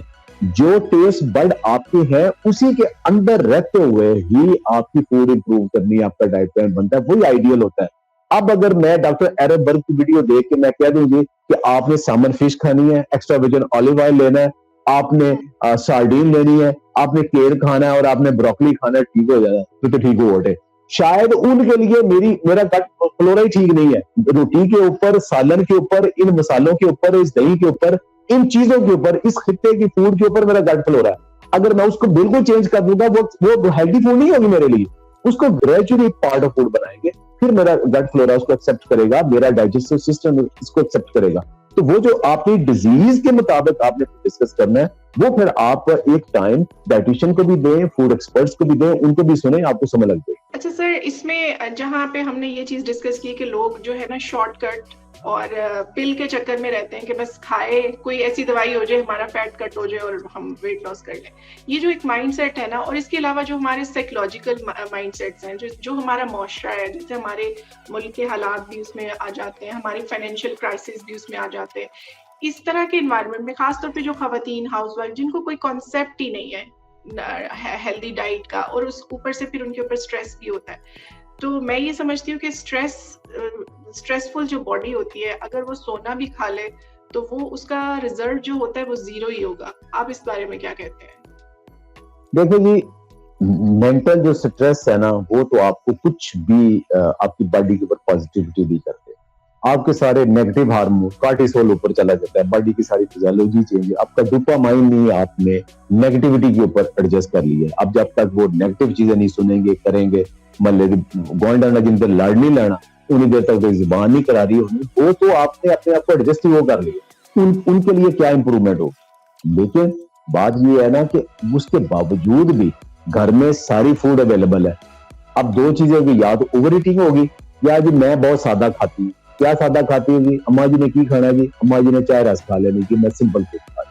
जो टेस्ट बड आपके हैं उसी के अंदर रहते हुए ही आपकी फूड इंप्रूव करनी है, आपका डाइट प्लान बनता है, वही आइडियल होता है। अब अगर मैं डॉक्टर एरन बर्ग की वीडियो देख के मैं कह दूंगी कि आपने सामन फिश खानी है, एक्स्ट्रा वर्जिन ऑलिव ऑयल लेना है, आपने सार्डीन लेनी है, आपने केल खाना है और आपने ब्रोकली खाना है, ठीक हो जाएगा, तो ठीक हो वोटे। शायद उनके लिए मेरा गट फ्लोरा ही ठीक नहीं है। रोटी के ऊपर, सालन के ऊपर, इन मसालों के ऊपर, इस दही के ऊपर, इन चीजों के ऊपर, इस खित्ते की फूड के ऊपर मेरा गट फ्लोरा है। अगर मैं उसको बिल्कुल चेंज कर दूंगा, वो हेल्दी फूड नहीं होगी मेरे लिए। उसको ग्रेजुअली पार्ट ऑफ फूड बनाएंगे, फिर मेरा गट फ्लोरा उसको एक्सेप्ट करेगा, मेरा डाइजेस्टिव सिस्टम इसको एक्सेप्ट करेगा। तो वो जो आपकी डिजीज के मुताबिक आपने डिस्कस करना है, वो फिर आप एक टाइम डाइटिशियन को भी दें, फूड एक्सपर्ट्स को भी दें, उनको भी सुने, आपको समझ लग जाए। अच्छा सर, इसमें जहाँ पे हमने ये चीज डिस्कस की कि लोग जो है ना शॉर्टकट और पिल के चक्कर में रहते हैं कि बस खाए कोई ऐसी दवाई हो जाए हमारा फैट कट हो जाए और हम वेट लॉस कर लें, ये जो एक माइंडसेट है ना, और इसके अलावा जो हमारे साइकोलॉजिकल माइंडसेट्स हैं, जो हमारा माशरा है, जैसे हमारे मुल्क के हालात भी उसमें आ जाते हैं, हमारी फाइनेंशियल क्राइसिस भी उसमें आ जाते हैं, इस तरह के इन्वायरमेंट में खासतौर पे जो खवातीन हाउसवाइफ जिनको कोई कॉन्सेप्ट ही नहीं है हेल्दी डाइट का, और उस ऊपर से फिर उनके ऊपर स्ट्रेस भी होता है, तो मैं ये समझती हूँ कि स्ट्रेसफुल जो बॉडी होती है, अगर वो सोना भी खा ले तो वो उसका रिजल्ट जो होता है वो 0 ही होगा। आप इस बारे में क्या कहते हैं? देखो जी, मेंटल जो स्ट्रेस है ना, वो तो आपको कुछ भी आपकी बॉडी के ऊपर पॉजिटिविटी नहीं करते। आपके सारे नेगेटिव हार्मोन, कार्टिसोल ऊपर चला जाता है, बॉडी की सारी फिजियोलॉजी चेंज है, आपका डोपामाइन नहीं आपने नेगेटिविटी के ऊपर एडजस्ट कर लिया। अब जब तक वो नेगेटिव चीजें नहीं सुनेंगे, करेंगे, महल्ले गोंडा जिनके लड़ नहीं लेना उन्हीं देर तक जुबान नहीं करा रही होनी, वो तो आपने अपने आप को एडजस्ट ही वो कर लिया, उनके लिए क्या इंप्रूवमेंट हो। लेकिन बात ये है ना कि उसके बावजूद भी घर में सारी फूड अवेलेबल है। अब दो चीजें होगी, या तो ओवर ईटिंग होगी या जी मैं बहुत सादा खाती हूँ। क्या सादा खाती होगी, अम्मा जी ने की खाना जी, अम्मा जी ने चाय रस खा लेनी कि मैं सिंपल फूड खा,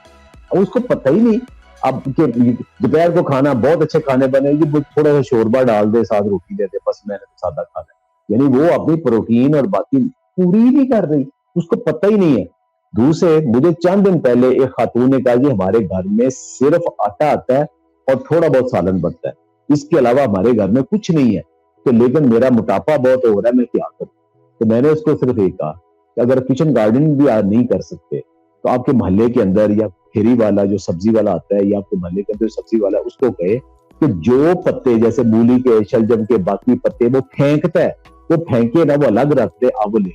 अब उसको पता ही नहीं। अब दोपहर को खाना बहुत अच्छे खाने बनेगी, वो थोड़ा सा शोरबा डाल दे साथ रोटी दे दे, बस मैंने तो सादा खाना है। यानी वो अपनी प्रोटीन और बाकी पूरी नहीं कर रही, उसको पता ही नहीं है। दूसरे मुझे चंद दिन पहले एक खातून ने कहा कि हमारे घर में सिर्फ आटा आता है और थोड़ा बहुत सालन बनता है, इसके अलावा हमारे घर में कुछ नहीं है। तो लेकिन मेरा मोटापा बहुत हो रहा है, मैं क्या करूं। तो मैंने उसको सिर्फ एक कहा कि अगर किचन गार्डनिंग भी आप नहीं कर सकते तो आपके मोहल्ले के अंदर या फेरी वाला जो सब्जी वाला आता है या आपके मोहल्ले के अंदर सब्जी वाला, उसको कहे कि जो पत्ते जैसे मूली के, शलजम के, बाकी पत्ते वो फेंकता है, वो फेंके ना, वो अलग रख दे, आप वो ले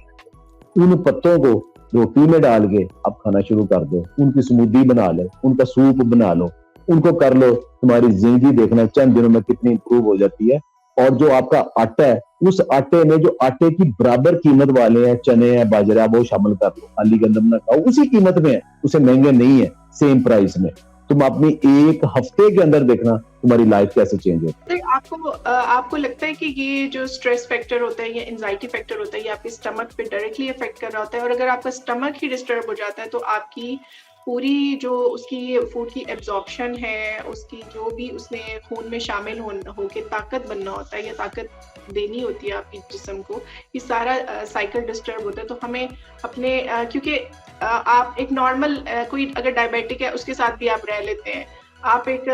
उन पत्तों को रोटी में डाल के आप खाना शुरू कर दो, उनकी स्मूदी बना लो, उनका सूप बना लो, उनको कर लो, तुम्हारी जिंदगी देखना चंद दिनों में कितनी इंप्रूव हो जाती है। और जो आपका आटा है, उस आटे में जो आटे की बराबर कीमत वाले हैं, चने हैं, बाजरा, वो शामिल कर लो, खाली गंदम ना खाओ, उसी कीमत में है, उसे महंगे नहीं है, सेम प्राइस में। तुम अपनी एक हफ्ते के अंदर देखना तुम्हारी लाइफ कैसे चेंज होती है। आपको लगता है कि ये जो स्ट्रेस फैक्टर होता है या एंजाइटी फैक्टर होता है, ये आपके स्टमक पे डायरेक्टली इफेक्ट कर रहा होता है, और अगर आपका स्टमक ही डिस्टर्ब हो जाता है तो आपकी पूरी जो उसकी फूड की एब्जॉर्प्शन है, उसकी जो भी उसने खून में शामिल होके ताकत बनना होता है या ताकत देनी होती है आपकी जिस्म को, ये सारा साइकिल डिस्टर्ब होता है। तो हमें अपने क्योंकि आप एक नॉर्मल कोई अगर डायबिटिक है उसके साथ भी आप रह लेते हैं, आप एक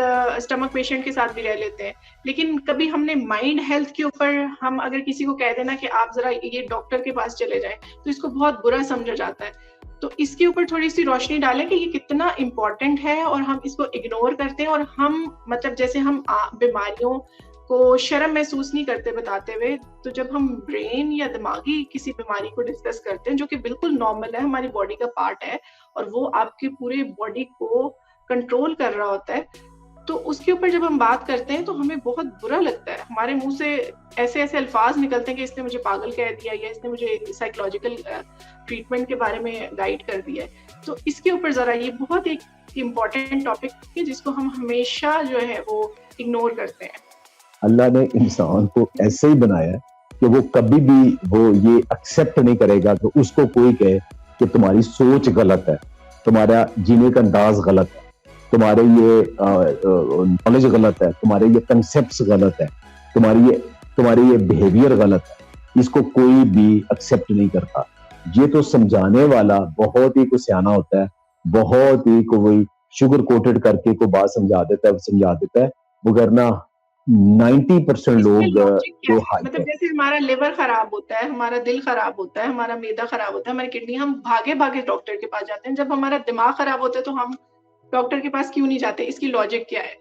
स्टमक पेशेंट के साथ भी रह लेते हैं, लेकिन कभी हमने माइंड हेल्थ के ऊपर हम अगर किसी को कह देना कि आप जरा ये डॉक्टर के पास चले जाएं, तो इसको बहुत बुरा समझा जाता है। तो इसके ऊपर थोड़ी सी रोशनी डालें कि ये कितना इम्पोर्टेंट है और हम इसको इग्नोर करते हैं, और हम मतलब जैसे हम बीमारियों को शर्म महसूस नहीं करते बताते हुए, तो जब हम ब्रेन या दिमागी किसी बीमारी को डिस्कस करते हैं जो कि बिल्कुल नॉर्मल है, हमारी बॉडी का पार्ट है और वो आपकी पूरे बॉडी को कंट्रोल कर रहा होता है, तो उसके ऊपर जब हम बात करते हैं तो हमें बहुत बुरा लगता है। हमारे मुंह से ऐसे ऐसे अल्फाज निकलते हैं कि इसने मुझे पागल कह दिया या इसने मुझे साइकोलॉजिकल ट्रीटमेंट के बारे में गाइड कर दिया है। तो इसके ऊपर जरा, ये बहुत एक इम्पोर्टेंट टॉपिक है जिसको हम हमेशा जो है वो इग्नोर करते हैं। अल्लाह ने इंसान को ऐसे ही बनाया है कि वो कभी भी वो ये एक्सेप्ट नहीं करेगा कि उसको कोई कहे कि तुम्हारी सोच गलत है, तुम्हारा जीने का अंदाज गलत है, तुम्हारे ये नॉलेज गलत है, तुम्हारे ये कंसेप्ट्स गलत है, तुम्हारी ये बिहेवियर गलत है। इसको कोई भी एक्सेप्ट नहीं करता। ये तो समझाने वाला बहुत ही कुछ सियाना होता है, बहुत ही कोई शुगर कोटेड करके को बात समझा देता है, वगरना 90% लोग जो मतलब जैसे हमारा लिवर खराब होता है, हमारा दिल खराब होता है, हमारा मैदा खराब होता है, हमारी किडनी, हम भागे भागे डॉक्टर के पास जाते हैं। जब हमारा दिमाग खराब होता है तो हम डॉक्टर के पास क्यों नहीं जाते? इसकी लॉजिक क्या है?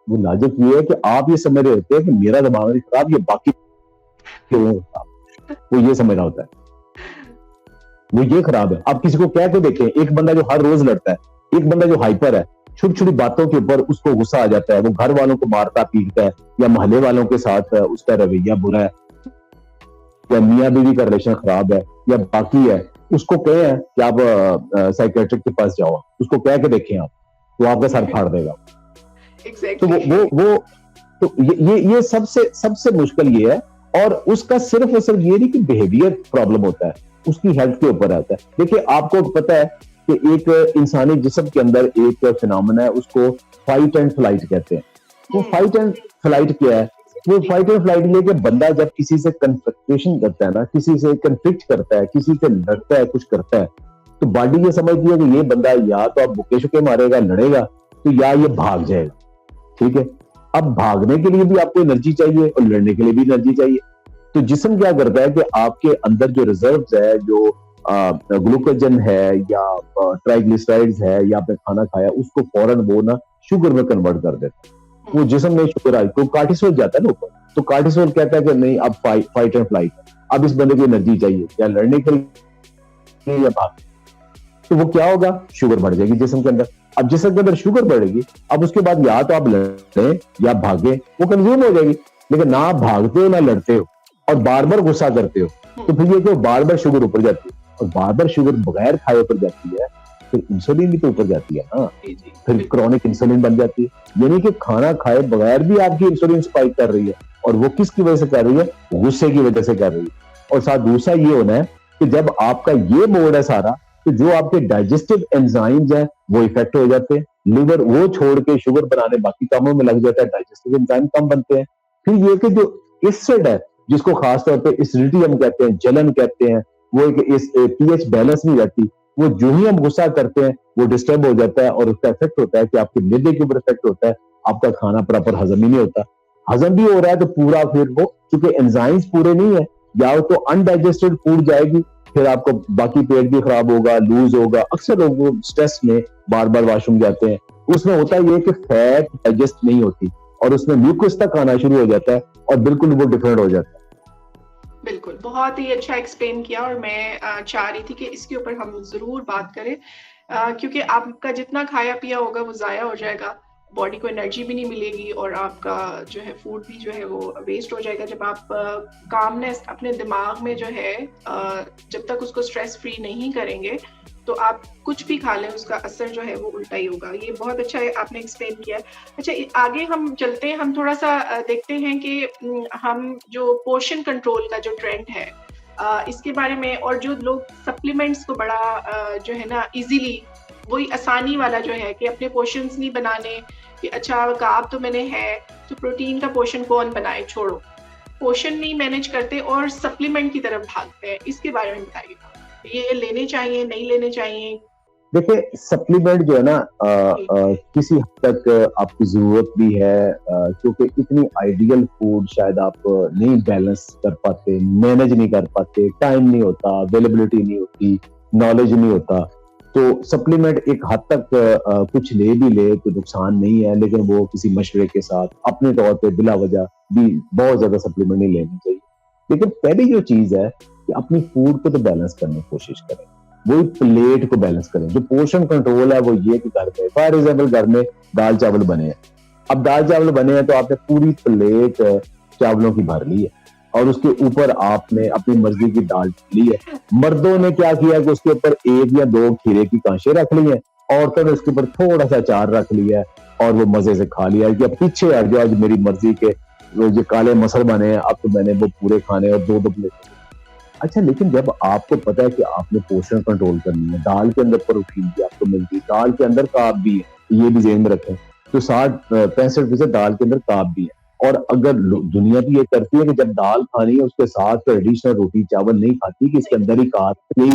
वो लॉजिक ये है कि आप ये समझ रहे होते हैं कि मेरा दिमाग नहीं खराब, ये बाकी क्यों खराब, वो ये समझ रहा होता है वो ये खराब है। आप किसी को कह के देखें, एक बंदा जो हर रोज लड़ता है, एक बंदा जो हाइपर है, छोटी छोटी बातों के ऊपर उसको गुस्सा आ जाता है, वो घर वालों को मारता पीटता है या मोहल्ले वालों के साथ उसका रवैया बुरा है या मियाँ बीवी का रिलेशन खराब है या बाकी है, उसको कहे कि आप साइकियाट्रिक के पास जाओ, उसको कह के देखें आप, वो आपका सर फाड़ देगा। तो वो ये सबसे मुश्किल ये है। और उसका सिर्फ और सिर्फ ये नहीं कि बिहेवियर प्रॉब्लम होता है, उसकी हेल्थ के ऊपर आता है। देखिए आपको पता है कि एक इंसानी जिस्म के अंदर एक फिनोमेना है, उसको फाइट एंड फ्लाइट कहते हैं। वो फाइट एंड फ्लाइट क्या है? वो फाइट एंड फ्लाइट ये कि बंदा जब किसी से कन्फ्रंटेशन करता है ना, किसी से कन्फ्लिक्ट करता है, किसी से लड़ता है, कुछ करता है, तो बॉडी ये समझती है कि ये बंदा या तो अब बुके शुके मारेगा, लड़ेगा, तो या ये भाग जाएगा। ठीक है, अब भागने के लिए भी आपको एनर्जी चाहिए और लड़ने के लिए भी एनर्जी चाहिए। तो जिस्म क्या करता है कि आपके अंदर जो रिजर्व्स है, जो ग्लूकोजन है या ट्राइग्लिसराइड्स है या आपने खाना खाया, उसको फौरन वो ना शुगर में कन्वर्ट कर देता है। वो जिस्म में शुगर आई तो कार्टिसोल जाता है ना ऊपर, तो कार्टिसोल कहता है कि नहीं अब फाइट एंड फ्लाइट, अब इस बंदे को एनर्जी चाहिए या लड़ने के लिए या भाग, तो वो क्या होगा? शुगर बढ़ जाएगी जिस्म के अंदर। अब जिस्म के अंदर शुगर बढ़ेगी, अब उसके बाद या तो आप लड़े या भागे, वो कंज्यूम हो जाएगी। लेकिन ना आप भागते हो ना लड़ते हो और बार बार गुस्सा करते हो, तो फिर ये कि बार बार शुगर ऊपर जाती है, और बार बार शुगर बगैर खाए ऊपर जाती है, फिर इंसुलिन भी तो ऊपर जाती है ना, जी जी फिर बिल्कुल। क्रॉनिक इंसुलिन बन जाती है। यानी कि खाना खाए बगैर भी आपकी इंसुलिन स्पाइक कर रही है, और वो किसकी वजह से कर रही है? गुस्से की वजह से कर रही है। और साथ दूसरा ये होना है कि जब आपका ये मोड है सारा, तो जो आपके डाइजेस्टिव एंजाइम्स हैं वो इफेक्ट हो जाते हैं, लिवर वो छोड़ के शुगर बनाने बाकी कामों में लग जाता है, डाइजेस्टिव एंजाइम कम बनते हैं। फिर ये कि जो एसिड है, जिसको खासतौर पे एसिडिटी हम कहते हैं, जलन कहते हैं, वो एक इस पीएच बैलेंस नहीं रहती, वो जो ही हम गुस्सा करते हैं वो डिस्टर्ब हो जाता है, और उसका इफेक्ट होता है कि आपके मैदे के ऊपर इफेक्ट होता है, आपका खाना प्रॉपर हजम ही नहीं होता। हजम भी हो रहा है तो पूरा फिर वो, क्योंकि एंजाइम्स पूरे नहीं है, या तो अनडाइजेस्टेड फूड जाएगी, फिर आपको बाकी पेट भी खराब होगा, लूज होगा। अक्सर लोग स्ट्रेस में बार बार वॉशरूम जाते हैं, उसमें होता ये कि फैट डाइजेस्ट नहीं होती, और उसमें म्यूकस तक आना शुरू हो जाता है, और बिल्कुल वो डिफरेंट हो जाता है। बिल्कुल, बहुत ही अच्छा एक्सप्लेन किया, और मैं चाह रही थी कि इसके ऊपर हम ज़रूर बात करें, क्योंकि आपका जितना खाया पिया होगा वो ज़ाया हो जाएगा, बॉडी को एनर्जी भी नहीं मिलेगी, और आपका जो है फूड भी जो है वो वेस्ट हो जाएगा। जब आप कामनेस अपने दिमाग में जो है जब तक उसको स्ट्रेस फ्री नहीं करेंगे, तो आप कुछ भी खा लें उसका असर जो है वो उल्टा ही होगा। ये बहुत अच्छा है, आपने एक्सप्लेन किया। अच्छा, आगे हम चलते हैं, हम थोड़ा सा देखते हैं कि हम जो पोर्शन कंट्रोल का जो ट्रेंड है इसके बारे में, और जो लोग सप्लीमेंट्स को बड़ा जो है ना इजीली, वही आसानी वाला जो है कि अपने पोर्शंस नहीं बनाने, कि अच्छा कार्ब तो मैंने है तो प्रोटीन का पोर्शन कौन बनाए, छोड़ो, पोर्शन नहीं मैनेज करते और सप्लीमेंट की तरफ भागते हैं। इसके बारे में बताइएगा, ये लेने चाहिए नहीं लेने चाहिए? देखिए, सप्लीमेंट जो है ना किसी हद तक आपकी जरूरत भी है, क्योंकि इतनी आइडियल फूड शायद आप नहीं बैलेंस कर पाते, मैनेज नहीं कर पाते, टाइम नहीं होता, अवेलेबिलिटी नहीं होती, नॉलेज नहीं होता। तो सप्लीमेंट एक हद तक कुछ ले भी ले तो नुकसान नहीं है, लेकिन वो किसी मशवरे के साथ अपने तौर पे बिला वजह भी बहुत ज्यादा सप्लीमेंट नहीं लेनी चाहिए। लेकिन पहली जो चीज है कि अपनी फूड को तो बैलेंस करने की कोशिश करें, वही प्लेट को बैलेंस करें। जो पोर्शन कंट्रोल है वो ये कि घर में फॉर एग्जाम्पल घर में दाल चावल बने हैं, अब दाल चावल बने हैं तो आपने पूरी प्लेट चावलों की भर ली है, और उसके ऊपर आपने अपनी मर्जी की दाल ली है। मर्दों ने क्या किया कि उसके ऊपर 1 या 2 खीरे की कांशे रख ली है, औरतों ने उसके ऊपर थोड़ा सा अचार रख लिया है, और वो मजे से खा लिया है कि अब पीछे हट जाओ, आज मेरी मर्जी के वो जो काले मसल बने हैं, अब तो मैंने वो पूरे खाने और 2-2 प्लेट। अच्छा, लेकिन जब आपको पता है कि आपने पोषण कंट्रोल करनी है, दाल के अंदर प्रोटीन भी आपको मिलती है, दाल के अंदर कार्ब भी है, ये भी ज़हन में रखें। तो 60-65% दाल के अंदर कार्ब भी है, और अगर दुनिया भी ये करती है कि जब दाल खानी है उसके साथ ट्रेडिशनल रोटी चावल नहीं खाती, कि इसके अंदर ही कार्ब नहीं,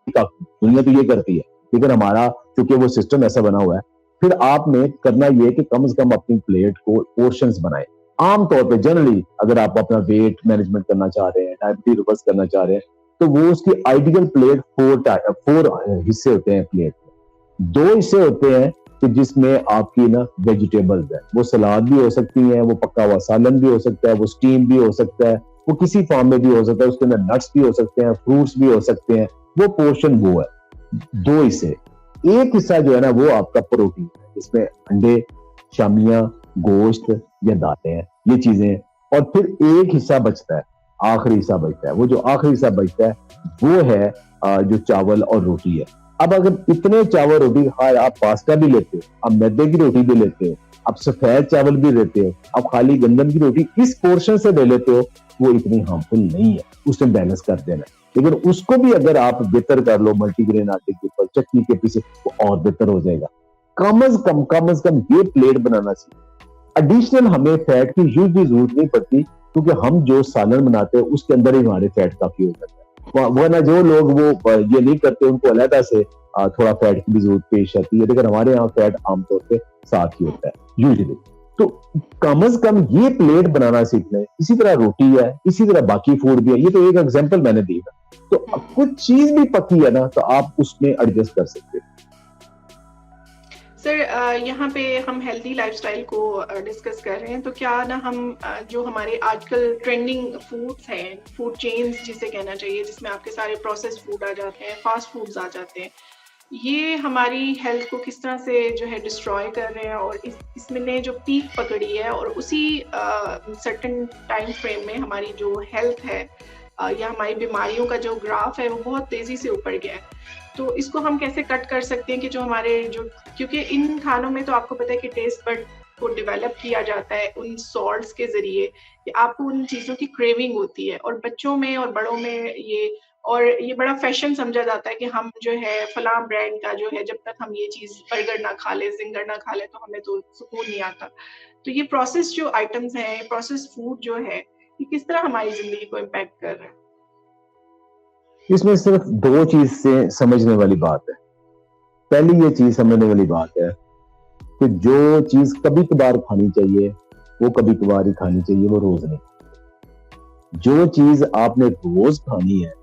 दुनिया तो ये करती है, लेकिन हमारा चूंकि वो सिस्टम ऐसा बना हुआ है। फिर आपने करना ये कि कम से कम अपनी प्लेट को पोर्शंस बनाए। आमतौर पे जनरली अगर आप अपना वेट मैनेजमेंट करना चाह रहे हैं, डायबिटीज रिवर्स करना चाह रहे हैं, तो वो उसकी आइडियल प्लेट 4 हिस्से होते हैं प्लेट में। 2 हिस्से होते हैं कि जिसमें आपकी ना वेजिटेबल्स है, वो सलाद भी हो सकती है, वो पका हुआ सालन भी हो सकता है, वो स्टीम भी हो सकता है, वो किसी फॉर्म में भी हो सकता है, उसके अंदर नट्स भी हो सकते हैं, फ्रूट्स भी हो सकते हैं। वो पोर्शन वो है, 2 हिस्से। एक हिस्सा जो है ना वो आपका प्रोटीन है, जिसमें अंडे, शामियां, गोश्त या दालें हैं, ये चीजें हैं। और फिर एक हिस्सा बचता है, आखिरी हिस्सा बचता है। वो जो आखिरी हिस्सा बचता है वो है जो चावल और रोटी है। अब अगर इतने चावल रोटी, हाँ आप पास्ता भी लेते हो, आप मैदे की रोटी भी लेते हो, आप सफेद चावल भी लेते हो, आप खाली गंदम की रोटी इस पोर्शन से ले लेते हो, वो इतनी हार्मफुल नहीं है, उसमें बैलेंस कर देना। लेकिन उसको भी अगर आप बेहतर कर लो, मल्टीग्रेन आटे के ऊपर चटनी के पीछे, वो और बेहतर हो जाएगा। कम से कम ये प्लेट बनाना चाहिए। एडिशनल हमें फैट की यूज की जरूरत नहीं पड़ती, क्योंकि हम जो सालन बनाते हैं उसके अंदर ही हमारे फैट काफी हो जाता है। वरना जो लोग वो ये नहीं करते, उनको अलग से थोड़ा फैट की भी जरूरत पेश आती है, लेकिन हमारे यहाँ फैट आमतौर पे साथ ही होता है यूजुअली। तो कम से कम ये प्लेट बनाना सीख लें। इसी तरह रोटी है, इसी तरह बाकी फूड भी है, ये तो एक एग्जांपल मैंने दी है। तो कुछ चीज भी पकी है ना, तो आप उसमें एडजस्ट कर सकते हैं। सर, यहाँ पे हम हेल्दी लाइफस्टाइल को डिस्कस कर रहे हैं, तो क्या ना हम जो हमारे आजकल ट्रेंडिंग फूड्स हैं, फूड चेन्स जिसे कहना चाहिए, जिसमें आपके सारे प्रोसेस्ड फूड आ जाते हैं, फास्ट फूड्स आ जाते हैं, ये हमारी हेल्थ को किस तरह से जो है डिस्ट्रॉय कर रहे हैं, और इसने जो पीक पकड़ी है और उसी सर्टेन टाइम फ्रेम में हमारी जो हेल्थ है या हमारी बीमारियों का जो ग्राफ है वो बहुत तेजी से ऊपर गया है। तो इसको हम कैसे कट कर सकते हैं कि जो हमारे जो, क्योंकि इन खानों में तो आपको पता है कि टेस्ट बड को डेवलप किया जाता है उन सॉल्ट्स के जरिए, कि आपको उन चीज़ों की क्रेविंग होती है, और बच्चों में और बड़ों में ये बड़ा फैशन समझा जाता है कि हम जो है फलां ब्रांड का जो है, जब तक हम ये चीज़ बर्गर ना खा ले, जिंगर ना खा ले, तो हमें तो सुकून नहीं आता। तो ये प्रोसेस जो आइटम्स हैं, प्रोसेस फूड जो है, ये किस तरह हमारी जिंदगी को इम्पैक्ट कर रहा है? इसमें सिर्फ दो चीज से समझने वाली बात है। पहली ये चीज समझने वाली बात है कि जो चीज कभी कभार खानी चाहिए वो कभी कभार ही खानी चाहिए, वो रोज नहीं। जो चीज आपने रोज खानी है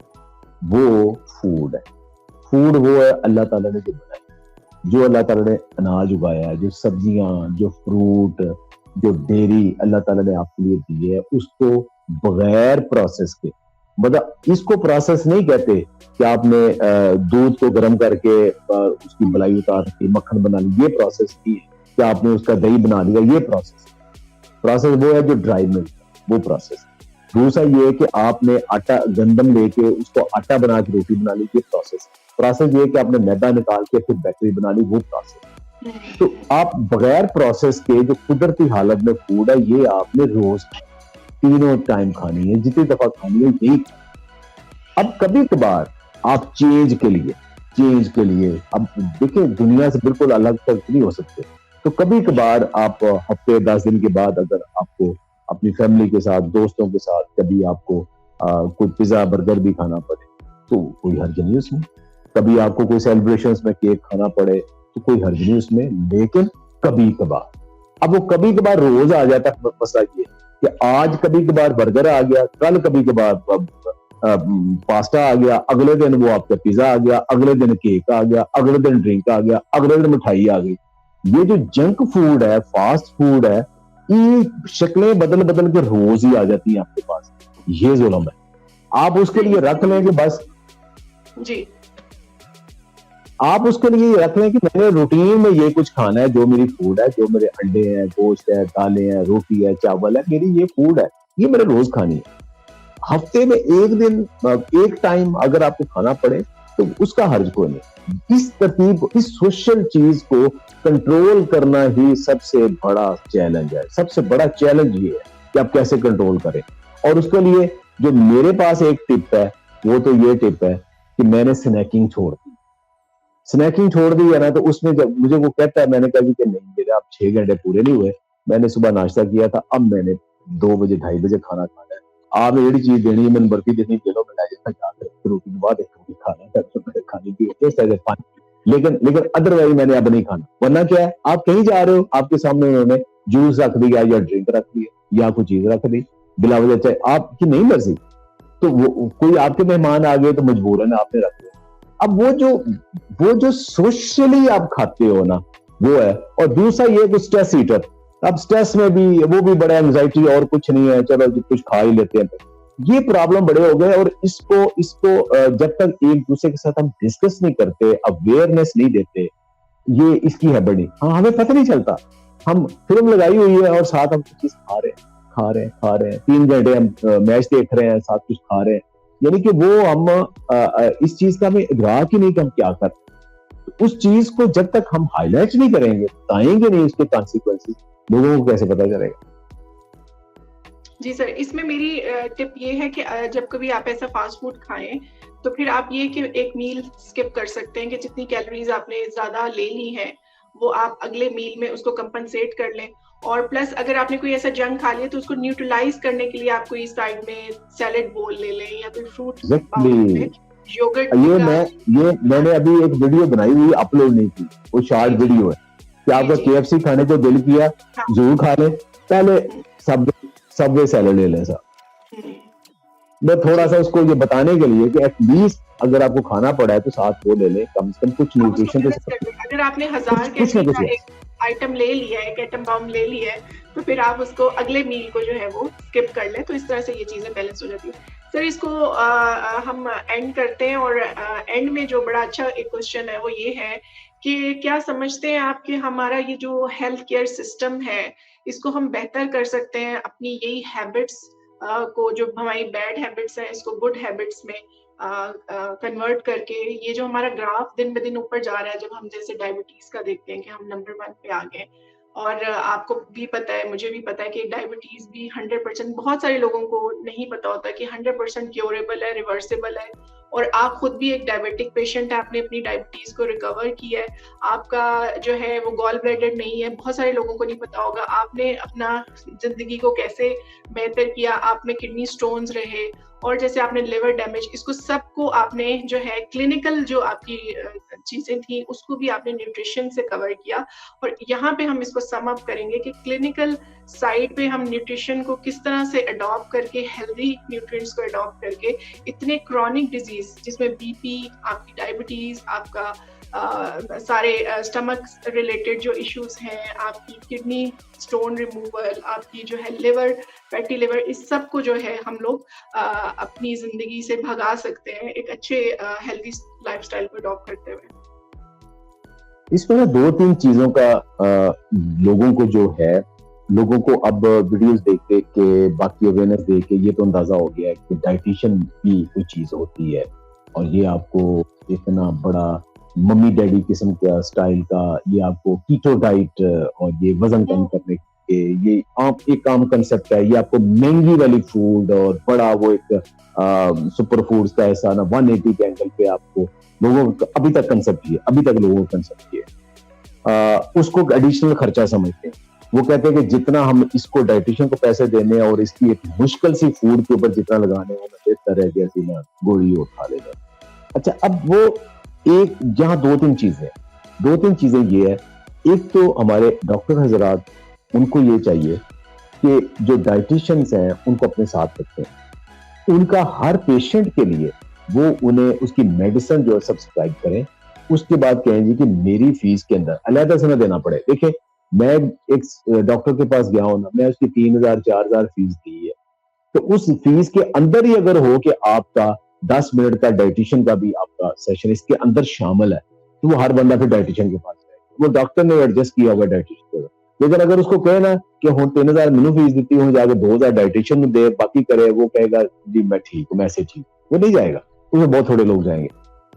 वो फूड है। फूड वो है अल्लाह ताला ने जो बनाई, जो अल्लाह ताला ने अनाज उगाया है, जो सब्जियां, जो फ्रूट, जो डेयरी अल्लाह ताला ने आपके लिए दी है, उसको बगैर प्रोसेस के, मतलब इसको प्रोसेस नहीं कहते कि आपने दूध को गर्म करके उसकी मलाई उतार के मक्खन बना ली, ये प्रोसेस नहीं है। कि आपने उसका दही बना लिया, ये प्रोसेस वो है जो ड्राई मिल्क, वो प्रोसेस। दूसरा ये है कि आपने आटा गंदम लेके उसको आटा बना के रोटी बना ली, ये प्रोसेस ये है कि आपने मैदा निकाल के फिर बैटरी बना ली, वो प्रोसेस। तो आप बगैर प्रोसेस के जो कुदरती हालत में फूड है, ये आपने रोज तीनों टाइम खानी है, जितनी दफा खानी है यही। अब कभी कभार आप चेंज के लिए अब देखिए दुनिया से बिल्कुल अलग तक नहीं हो सकते, तो कभी कभार आप हफ्ते 10 दिन के बाद अगर आपको अपनी फैमिली के साथ, दोस्तों के साथ कभी आपको कोई पिज्जा बर्गर भी खाना पड़े तो कोई हर्ज नहीं उसमें। कभी आपको कोई सेलिब्रेशंस में केक खाना पड़े तो कोई हर्ज नहीं उसमें, लेकिन कभी कभार, अब वो कभी कभार रोज आ जाता है। मसला ये कि आज कभी कभार बर्गर आ गया, कल कभी कभार पास्ता आ गया, अगले दिन वो आपका पिज्जा आ गया, अगले दिन केक आ गया, अगले दिन ड्रिंक आ गया, अगले दिन मिठाई आ गई। ये जो जंक फूड है, फास्ट फूड है, ये शक्लें बदल बदल के रोज ही आ जाती है आपके पास। ये जुल्म है। आप उसके लिए रख लें कि बस जी, आप उसके लिए रख लें कि मैंने रूटीन में ये कुछ खाना है, जो मेरी फूड है, जो मेरे अंडे हैं, गोश्त है, दालें हैं, रोटी है, चावल है, मेरी ये फूड है, ये मेरे रोज खानी है। हफ्ते में एक दिन, एक टाइम अगर आपको खाना पड़े तो उसका हर्ज कोई नहीं। इस तरतीब, इस सोशल चीज को कंट्रोल करना ही सबसे बड़ा चैलेंज है। सबसे बड़ा चैलेंज ये है कि आप कैसे कंट्रोल करें। और उसके लिए जो मेरे पास एक टिप है, वो तो ये टिप है कि मैंने स्नैकिंग छोड़ दी है ना, तो उसमें जब मुझे वो कहता है, मैंने कहा कि नहीं, मेरे आप 6 घंटे पूरे नहीं हुए, मैंने सुबह नाश्ता किया था, अब मैंने 2 बजे 2:30 बजे खाना खाना है। आपने ਜਿਹੜੀ चीज देनी है, मैंने बर्फी देनी, चलो मैं जाकर जाकर रोटी के बाद एक रोटी खाना है, तो मैंने खाने की इस तरह से पानी, लेकिन अदरवाइज मैंने अब नहीं खाना। वरना क्या है, आप कहीं जा रहे हो, आपके सामने उन्होंने जूस रख दिया या ड्रिंक रख दिया या कोई चीज रख दी बिला वजह, चाहे आपकी नहीं मर्जी, तो वो कोई आपके मेहमान आ गए तो मजबूरन आपने रख दिया। अब वो जो सोशली आप खाते हो ना, वो है। और दूसरा ये कि स्ट्रेस ईटर, अब स्ट्रेस में भी वो भी बड़ा एंजाइटी, और कुछ नहीं है, चलो कुछ खा ही लेते हैं। ये प्रॉब्लम बड़े हो गए, और इसको जब तक एक दूसरे के साथ हम डिस्कस नहीं करते, अवेयरनेस नहीं देते, ये इसकी है बड़ी। हाँ, हमें पता नहीं चलता, हम फिल्म लगाई हुई है और साथ हम कुछ चीज खा रहे हैं 3 घंटे हम मैच देख रहे हैं, साथ कुछ खा रहे हैं, यानी कि वो हम इस चीज का हमें इदराक ही नहीं कि हम क्या कर रहे हैं। तो उस चीज को जब तक हम हाईलाइट नहीं करेंगे, बताएंगे नहीं उसके कॉन्सिक्वेंसेस, लोगों को कैसे पता चलेगा। जी सर, इसमें मेरी टिप ये है कि जब कभी आप ऐसा फास्ट फूड खाएं तो फिर आप ये कि एक मील स्किप कर सकते हैं, कि जितनी कैलोरीज आपने ज्यादा ले ली है वो आप अगले मील में उसको कंपनसेट कर लें। और प्लस अगर आपने कोई ऐसा जंक खा लिया तो उसको न्यूट्रलाइज करने के लिए आप कोई साइड में सैलेड बोल ले लें या कोई फ्रूट Exactly. योगर्ट। मैंने अभी एक वीडियो बनाई हुई, अपलोड नहीं की, वो शॉर्ट वीडियो है कि आपका KFC खाने को दिल किया, जरूर खा लें, पहले सबवे सैलेड ले लें साहब। मैं थोड़ा सा उसको ये बताने के लिए कि एटलीस्ट अगर आपको खाना पड़ा है तो साथ वो ले लें, कम से कम कुछ न्यूट्रिशन तो। अगर आपने 1000 कैलोरी का एक आइटम ले लिया है, एक एटम बम ले लिया है, तो फिर आप उसको अगले मील को जो है वो स्किप कर लें, तो इस तरह से ये चीजें बैलेंस हो जाती है। सर इसको हम एंड करते हैं, और एंड में जो बड़ा अच्छा एक क्वेश्चन है वो ये है कि क्या समझते हैं आप कि हमारा ये जो हेल्थ केयर सिस्टम है, इसको हम बेहतर कर सकते हैं अपनी यही हैबिट्स को, जो हमारी बैड हैबिट्स हैं इसको गुड हैबिट्स में कन्वर्ट करके? ये जो हमारा ग्राफ दिन ब दिन ऊपर जा रहा है, जब हम जैसे डायबिटीज का देखते हैं कि हम नंबर 1 पे आ गए, और आपको भी पता है, मुझे भी पता है कि डायबिटीज भी 100%, बहुत सारे लोगों को नहीं पता होता कि 100% क्योरेबल है, रिवर्सिबल है। और आप खुद भी एक डायबिटिक पेशेंट है, आपने अपनी डायबिटीज को रिकवर किया है, आपका जो है वो गॉल ब्लैडर नहीं है, बहुत सारे लोगों को नहीं पता होगा। आपने अपना जिंदगी को कैसे बेहतर किया, आप में किडनी स्टोन्स रहे, और जैसे आपने लिवर डैमेज, इसको सबको आपने जो है क्लिनिकल जो आपकी चीजें थी उसको भी आपने न्यूट्रिशन से कवर किया। और यहाँ पे हम इसको सम अप करेंगे कि क्लिनिकल साइड पे हम न्यूट्रिशन को किस तरह से अडॉप्ट करके, हेल्दी न्यूट्रिएंट्स को अडॉप्ट करके, इतने क्रॉनिक डिजीज जिसमें बीपी, आपकी डायबिटीज, आपका सारे स्टमक रिलेटेड जो इश्यूज हैं, आपकी किडनी स्टोन रिमूवल, आपकी जो है लिवर, फैटी लिवर, इस सब को जो है हम लोग अपनी जिंदगी से भगा सकते हैं एक अच्छे हेल्दी लाइफस्टाइल को अडॉप्ट करते हुए। इसमें ना 2-3 चीजों का लोगों को जो है, लोगों को अब वीडियोस देख देख के, बाकी अवेयरनेस देख के ये तो अंदाजा हो गया है कि डाइटिशियन भी कोई चीज होती है, और ये आपको इतना बड़ा मम्मी डैडी किस्म का स्टाइल का, ये आपको कीटो डाइट और ये वजन कम करने के, ये आप एक आम कंसेप्ट है, ये आपको महंगी वाली फूड और बड़ा वो एक सुपर फूड्स का ऐसा ना 180 के एंगल पे आपको लोगों को अभी तक कंसेप्ट ये, अभी तक लोगों को कंसेप्ट ये उसको एडिशनल खर्चा समझते हैं। वो कहते हैं कि जितना हम इसको डाइटिशियन को पैसे देने और इसकी एक मुश्किल सी फूड के ऊपर जितना लगाने वो बेहतर है कि ऐसी ना गोली उठा लेना। अच्छा, अब वो एक जहां 2-3 चीजें ये है, एक तो हमारे डॉक्टर हजरात, उनको ये चाहिए कि जो डाइटिशियंस हैं उनको अपने साथ रखें, उनका हर पेशेंट के लिए वो उन्हें उसकी मेडिसिन जो है सब्सक्राइब करें, उसके बाद कहें जी कि मेरी फीस के अंदर अलहदा से ना देना पड़े। देखिए, मैं एक डॉक्टर के पास गया हूं ना, मैं उसकी 3,000-4,000 फीस दी है, तो उस फीस के अंदर ही अगर हो कि आपका 10 मिनट का डाइटिशियन का भी आपका सेशन इसके अंदर शामिल है, तो वो हर बंदा फिर डाइटिशियन के पास जाएगा। वो डॉक्टर ने एडजस्ट किया हुआ डाइटिशियन को। लेकिन अगर उसको कहे ना कि हूँ 3,000 मैनू फीस दी हूँ, जाके 2,000 डाइटिशियन दे, बाकी करे, वो कहेगा जी मैं ठीक हूँ, मैं ऐसे ठीक, वो नहीं जाएगा, उसमें बहुत थोड़े लोग जाएंगे।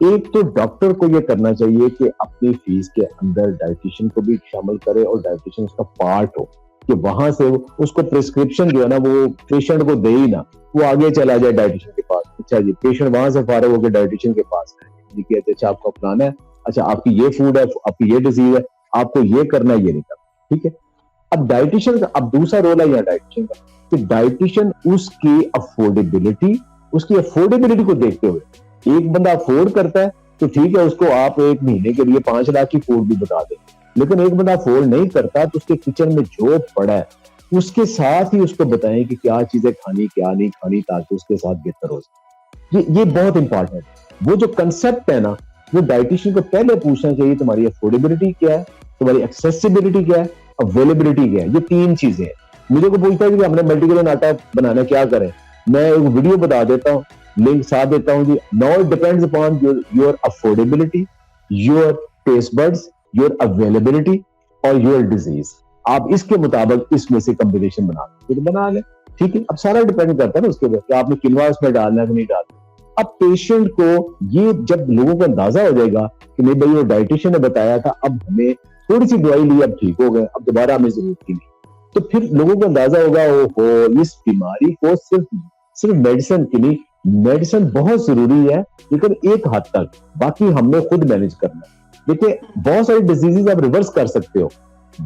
एक तो डॉक्टर को ये करना चाहिए कि अपनी फीस के अंदर डाइटिशियन को भी शामिल करे और डाइटिशियन उसका पार्ट हो, कि वहां से उसको प्रिस्क्रिप्शन जो है ना वो पेशेंट को दे ही ना, वो आगे चला जाए डाइटिशियन के पास। अच्छा जी, पेशेंट वहां से फारिग होकर डाइटिशियन के पास है जी कि अच्छा आपको अपनाना है, अच्छा आपकी ये फूड है, आपकी ये डिजीज है, आपको ये करना है, ये नहीं करना, ठीक है। अब डाइटिशियन का अब दूसरा रोल है यहाँ डाइटिशियन का, कि डाइटिशियन उसकी अफोर्डेबिलिटी को देखते हुए, एक बंदा अफोर्ड करता है तो ठीक है, उसको आप एक महीने के लिए 5 लाख की फूड भी बता दें, लेकिन एक बंदा अफोर्ड नहीं करता तो उसके किचन में जो पड़ा है उसके साथ ही उसको बताएं कि क्या चीजें खानी, क्या नहीं खानी, ताकि उसके साथ बेहतर हो सके। ये बहुत इंपॉर्टेंट है। वो जो कंसेप्ट है ना, वो डाइटिशियन को पहले पूछना चाहिए, तुम्हारी अफोर्डेबिलिटी क्या है, तुम्हारी एक्सेसिबिलिटी क्या है, अवेलेबिलिटी क्या है। ये 3 चीजें हैं। मुझे को पूछता है कि हमने मल्टीग्रेन आटा बनाना, क्या करें, मैं एक वीडियो बता देता हूँ, लिंक साथ देता हूँ जी। Now it depends upon your affordability, your taste buds, your availability और योर डिजीज। आप इसके मुताबिक इसमें से कॉम्बिनेशन बना लें, ठीक है। अब सारा डिपेंड करता है ना उसके ऊपर कि आपने किनवा उसमें डालना है कि नहीं डालना। अब पेशेंट को ये, जब लोगों को अंदाजा हो जाएगा कि नहीं भाई वो डाइटिशियन ने बताया था, अब हमें थोड़ी सी दवाई ली, अब ठीक हो गए, अब दोबारा हमें जरूरत ही नहीं, तो फिर लोगों को अंदाजा होगा ओहो, इस बीमारी को सिर्फ मेडिसिन की नहीं, मेडिसिन बहुत जरूरी है लेकिन एक हद तक, बाकी हमने खुद मैनेज करना है। देखिए, बहुत सारी डिजीजेस आप रिवर्स कर सकते हो,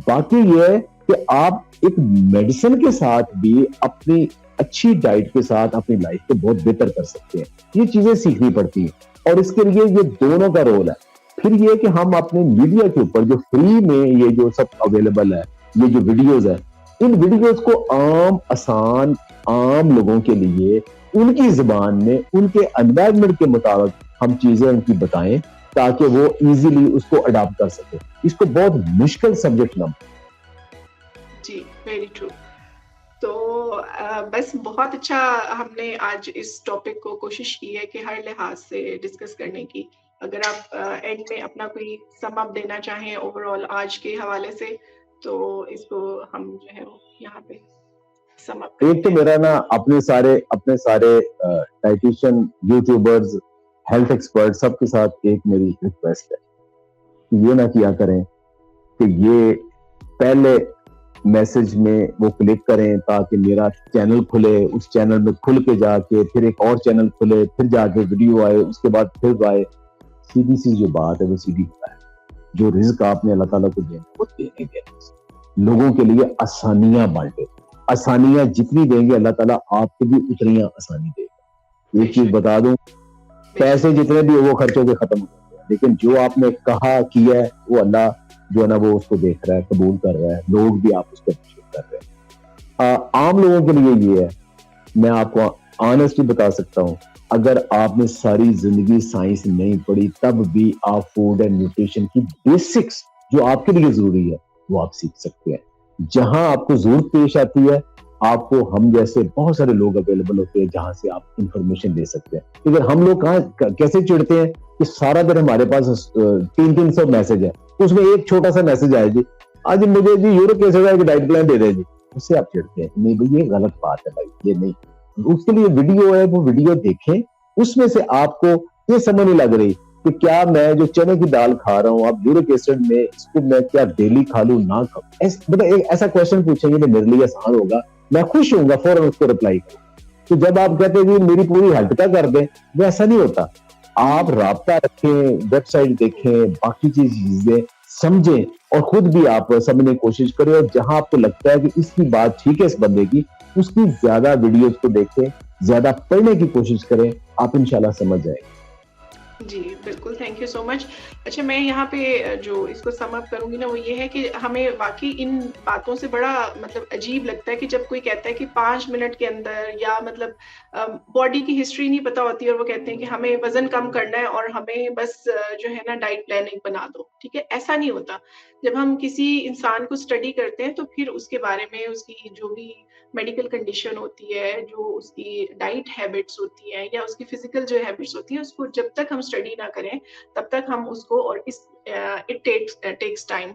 बाकी ये है कि आप एक मेडिसिन के साथ भी अपनी अच्छी डाइट के साथ अपनी लाइफ को बहुत बेहतर कर सकते हैं। ये चीजें सीखनी पड़ती हैं और इसके लिए ये दोनों का रोल है। फिर ये कि हम अपने मीडिया के ऊपर जो फ्री में ये जो सब अवेलेबल है, ये जो वीडियोज है, इन वीडियोज को आसान लोगों के लिए उनकी जुबान में, उनके एनवायरनमेंट के मुताबिक हम चीजें उनकी बताएं ताकि वो इजीली उसको अडॉप्ट कर सके। इसको बहुत मुश्किल सब्जेक्ट ना। जी, वेरी ट्रू। तो बस बहुत अच्छा हमने आज इस टॉपिक को कोशिश की है कि हर लिहाज से डिस्कस करने की। अगर आप एंड में अपना कोई सम अप देना चाहें ओवरऑल आज के हवाले से, तो इसको हम जो है वो यहाँ पे सम अप एक करते तो हैं। मेरा ना अपने सारे डाइटिशियन, यूट्यूबर्स, हेल्थ एक्सपर्ट सबके साथ एक मेरी रिक्वेस्ट है कि ये ना किया करें कि ये पहले मैसेज में वो क्लिक करें ताकि मेरा चैनल खुले, उस चैनल में खुल के जाके फिर एक और चैनल खुले, फिर जाके वीडियो आए, उसके बाद फिर आए। सीधी सी जो बात है वो सीधी होता है, जो रिज्क आपने अल्लाह ताला को देना वो देने देना, लोगों के लिए आसानियां बांटे, आसानियां जितनी देंगे अल्लाह ताला आपको भी उतनी आसानी देगा। एक चीज बेशक बता दूं, बेशक। पैसे जितने भी वो खर्चों के खत्म हो जाते हैं, लेकिन जो आपने कहा किया है वो अल्लाह जो है ना वो उसको देख रहा है, कबूल कर रहा है, लोग भी आप उसको अप्रिशिएट कर रहे हैं। आम लोगों के लिए ये है, मैं आपको ऑनेस्टली बता सकता हूँ, अगर आपने सारी जिंदगी साइंस नहीं पढ़ी तब भी आप फूड एंड न्यूट्रिशन की बेसिक्स जो आपके लिए जरूरी है वो आप सीख सकते हैं। जहां आपको जरूरत पेश आती है, आपको हम जैसे बहुत सारे लोग अवेलेबल होते हैं जहां से आप इंफॉर्मेशन ले सकते हैं। लेकिन हम लोग कहाँ कैसे चिढ़ते हैं कि सारा दिन हमारे पास 300 मैसेज है, उसमें एक छोटा सा मैसेज आया जी, आज मुझे जी यूरिक एसिड का डाइट प्लान दे दे जी, उससे आप चिढ़ते हैं। नहीं भाई ये गलत बात है भाई, ये नहीं। उसके लिए वीडियो है, वो वीडियो देखें, उसमें से आपको ये समझ नहीं लग रही कि क्या मैं जो चने की दाल खा रहा हूँ, आप यूरिक एसिड में इसको मैं क्या डेली खा लूं ना खाऊं, मतलब एक ऐसा क्वेश्चन पूछेंगे तो मेरे लिए आसान होगा, मैं खुश होऊंगा फौरन उसको रिप्लाई करूं। तो जब आप कहते हैं कि मेरी पूरी हेल्थ का कर दें, वो ऐसा नहीं होता। आप राब्ता रखें, वेबसाइट देखें, बाकी चीजें समझें और खुद भी आप समझने की कोशिश करें, और जहां आपको लगता है कि इसकी बात ठीक है इस बंदे की, उसकी ज्यादा वीडियोस को देखें, ज्यादा पढ़ने की कोशिश करें, आप इंशाल्लाह समझ जाएंगे। जी, बिल्कुल, थैंक यू सो मच। अच्छा, मैं यहाँ पे जो इसको सम अप करूँगी ना, वो ये है कि हमें वाक़ई इन बातों से बड़ा मतलब अजीब लगता है कि जब कोई कहता है कि 5 मिनट के अंदर, या मतलब बॉडी की हिस्ट्री नहीं पता होती और वो कहते हैं कि हमें वज़न कम करना है और हमें बस जो है ना डाइट प्लानिंग बना दो, ठीक है? ऐसा नहीं होता। जब हम किसी इंसान को स्टडी करते हैं, तो फिर उसके बारे में उसकी जो भी मेडिकल कंडीशन होती है, जो उसकी डाइट हैबिट्स होती हैं या उसकी फिजिकल जो हैबिट्स होती हैं, उसको जब तक हम स्टडी ना करें, तब तक हम उसको, और इट टेक्स टाइम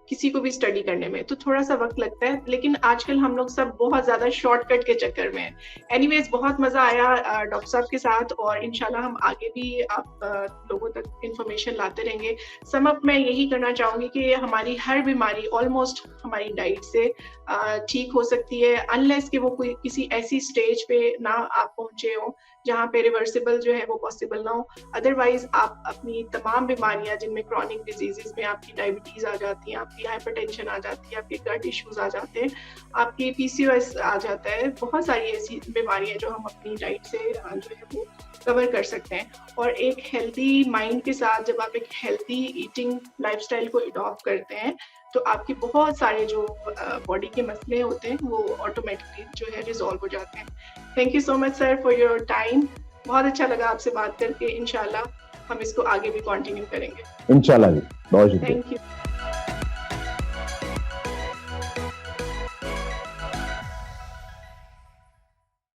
किसी को भी स्टडी करने में, तो थोड़ा-सा वक़्त लगता है, लेकिन आजकल हम लोग सब बहुत ज़्यादा शॉर्टकट के चक्कर में हैं। एनीवेज़, बहुत मज़ा आया डॉक्टर साहब के साथ, और इंशाल्लाह हम आगे भी आप लोगों तक इन्फॉर्मेशन लाते रहेंगे। सम अप मैं यही करना चाहूँगी कि हमारी हर बीमारी ऑलमोस्ट हमारी डाइट से ठीक हो सकती है, अनलेस कि वो कोई किसी ऐसी स्टेज पे ना आप पहुँचे हों, जहाँ पे रिवर्सिबल जो है वो पॉसिबल ना हो। अदरवाइज़ आप अपनी तमाम बीमारियाँ, जिनमें क्रॉनिक डिजीज़ेज़ में आपकी डायबिटीज़ आ जाती है, आपकी हाइपरटेंशन आ जाती है, आपके गट इश्यूज़ आ जाते हैं, आपकी पीसीओएस आ जाता है, बहुत सारी ऐसी बीमारियाँ जो हम अपनी डाइट से जो है वो कवर कर सकते हैं। और एक हेल्दी माइंड के साथ जब आप एक हेल्दी ईटिंग लाइफ़स्टाइल को एडॉप्ट करते हैं, तो आपके बहुत सारे जो बॉडी के मसले होते हैं, वो ऑटोमेटिकली जो है रिज़ॉल्व हो जाते हैं। Thank you so much sir for your time. बहुत अच्छा लगा आपसे बात करके। इंशाल्लाह हम इसको आगे भी कंटिन्यू करेंगे। इंशाल्लाह जी, बहुत शुक्रिया। Thank you.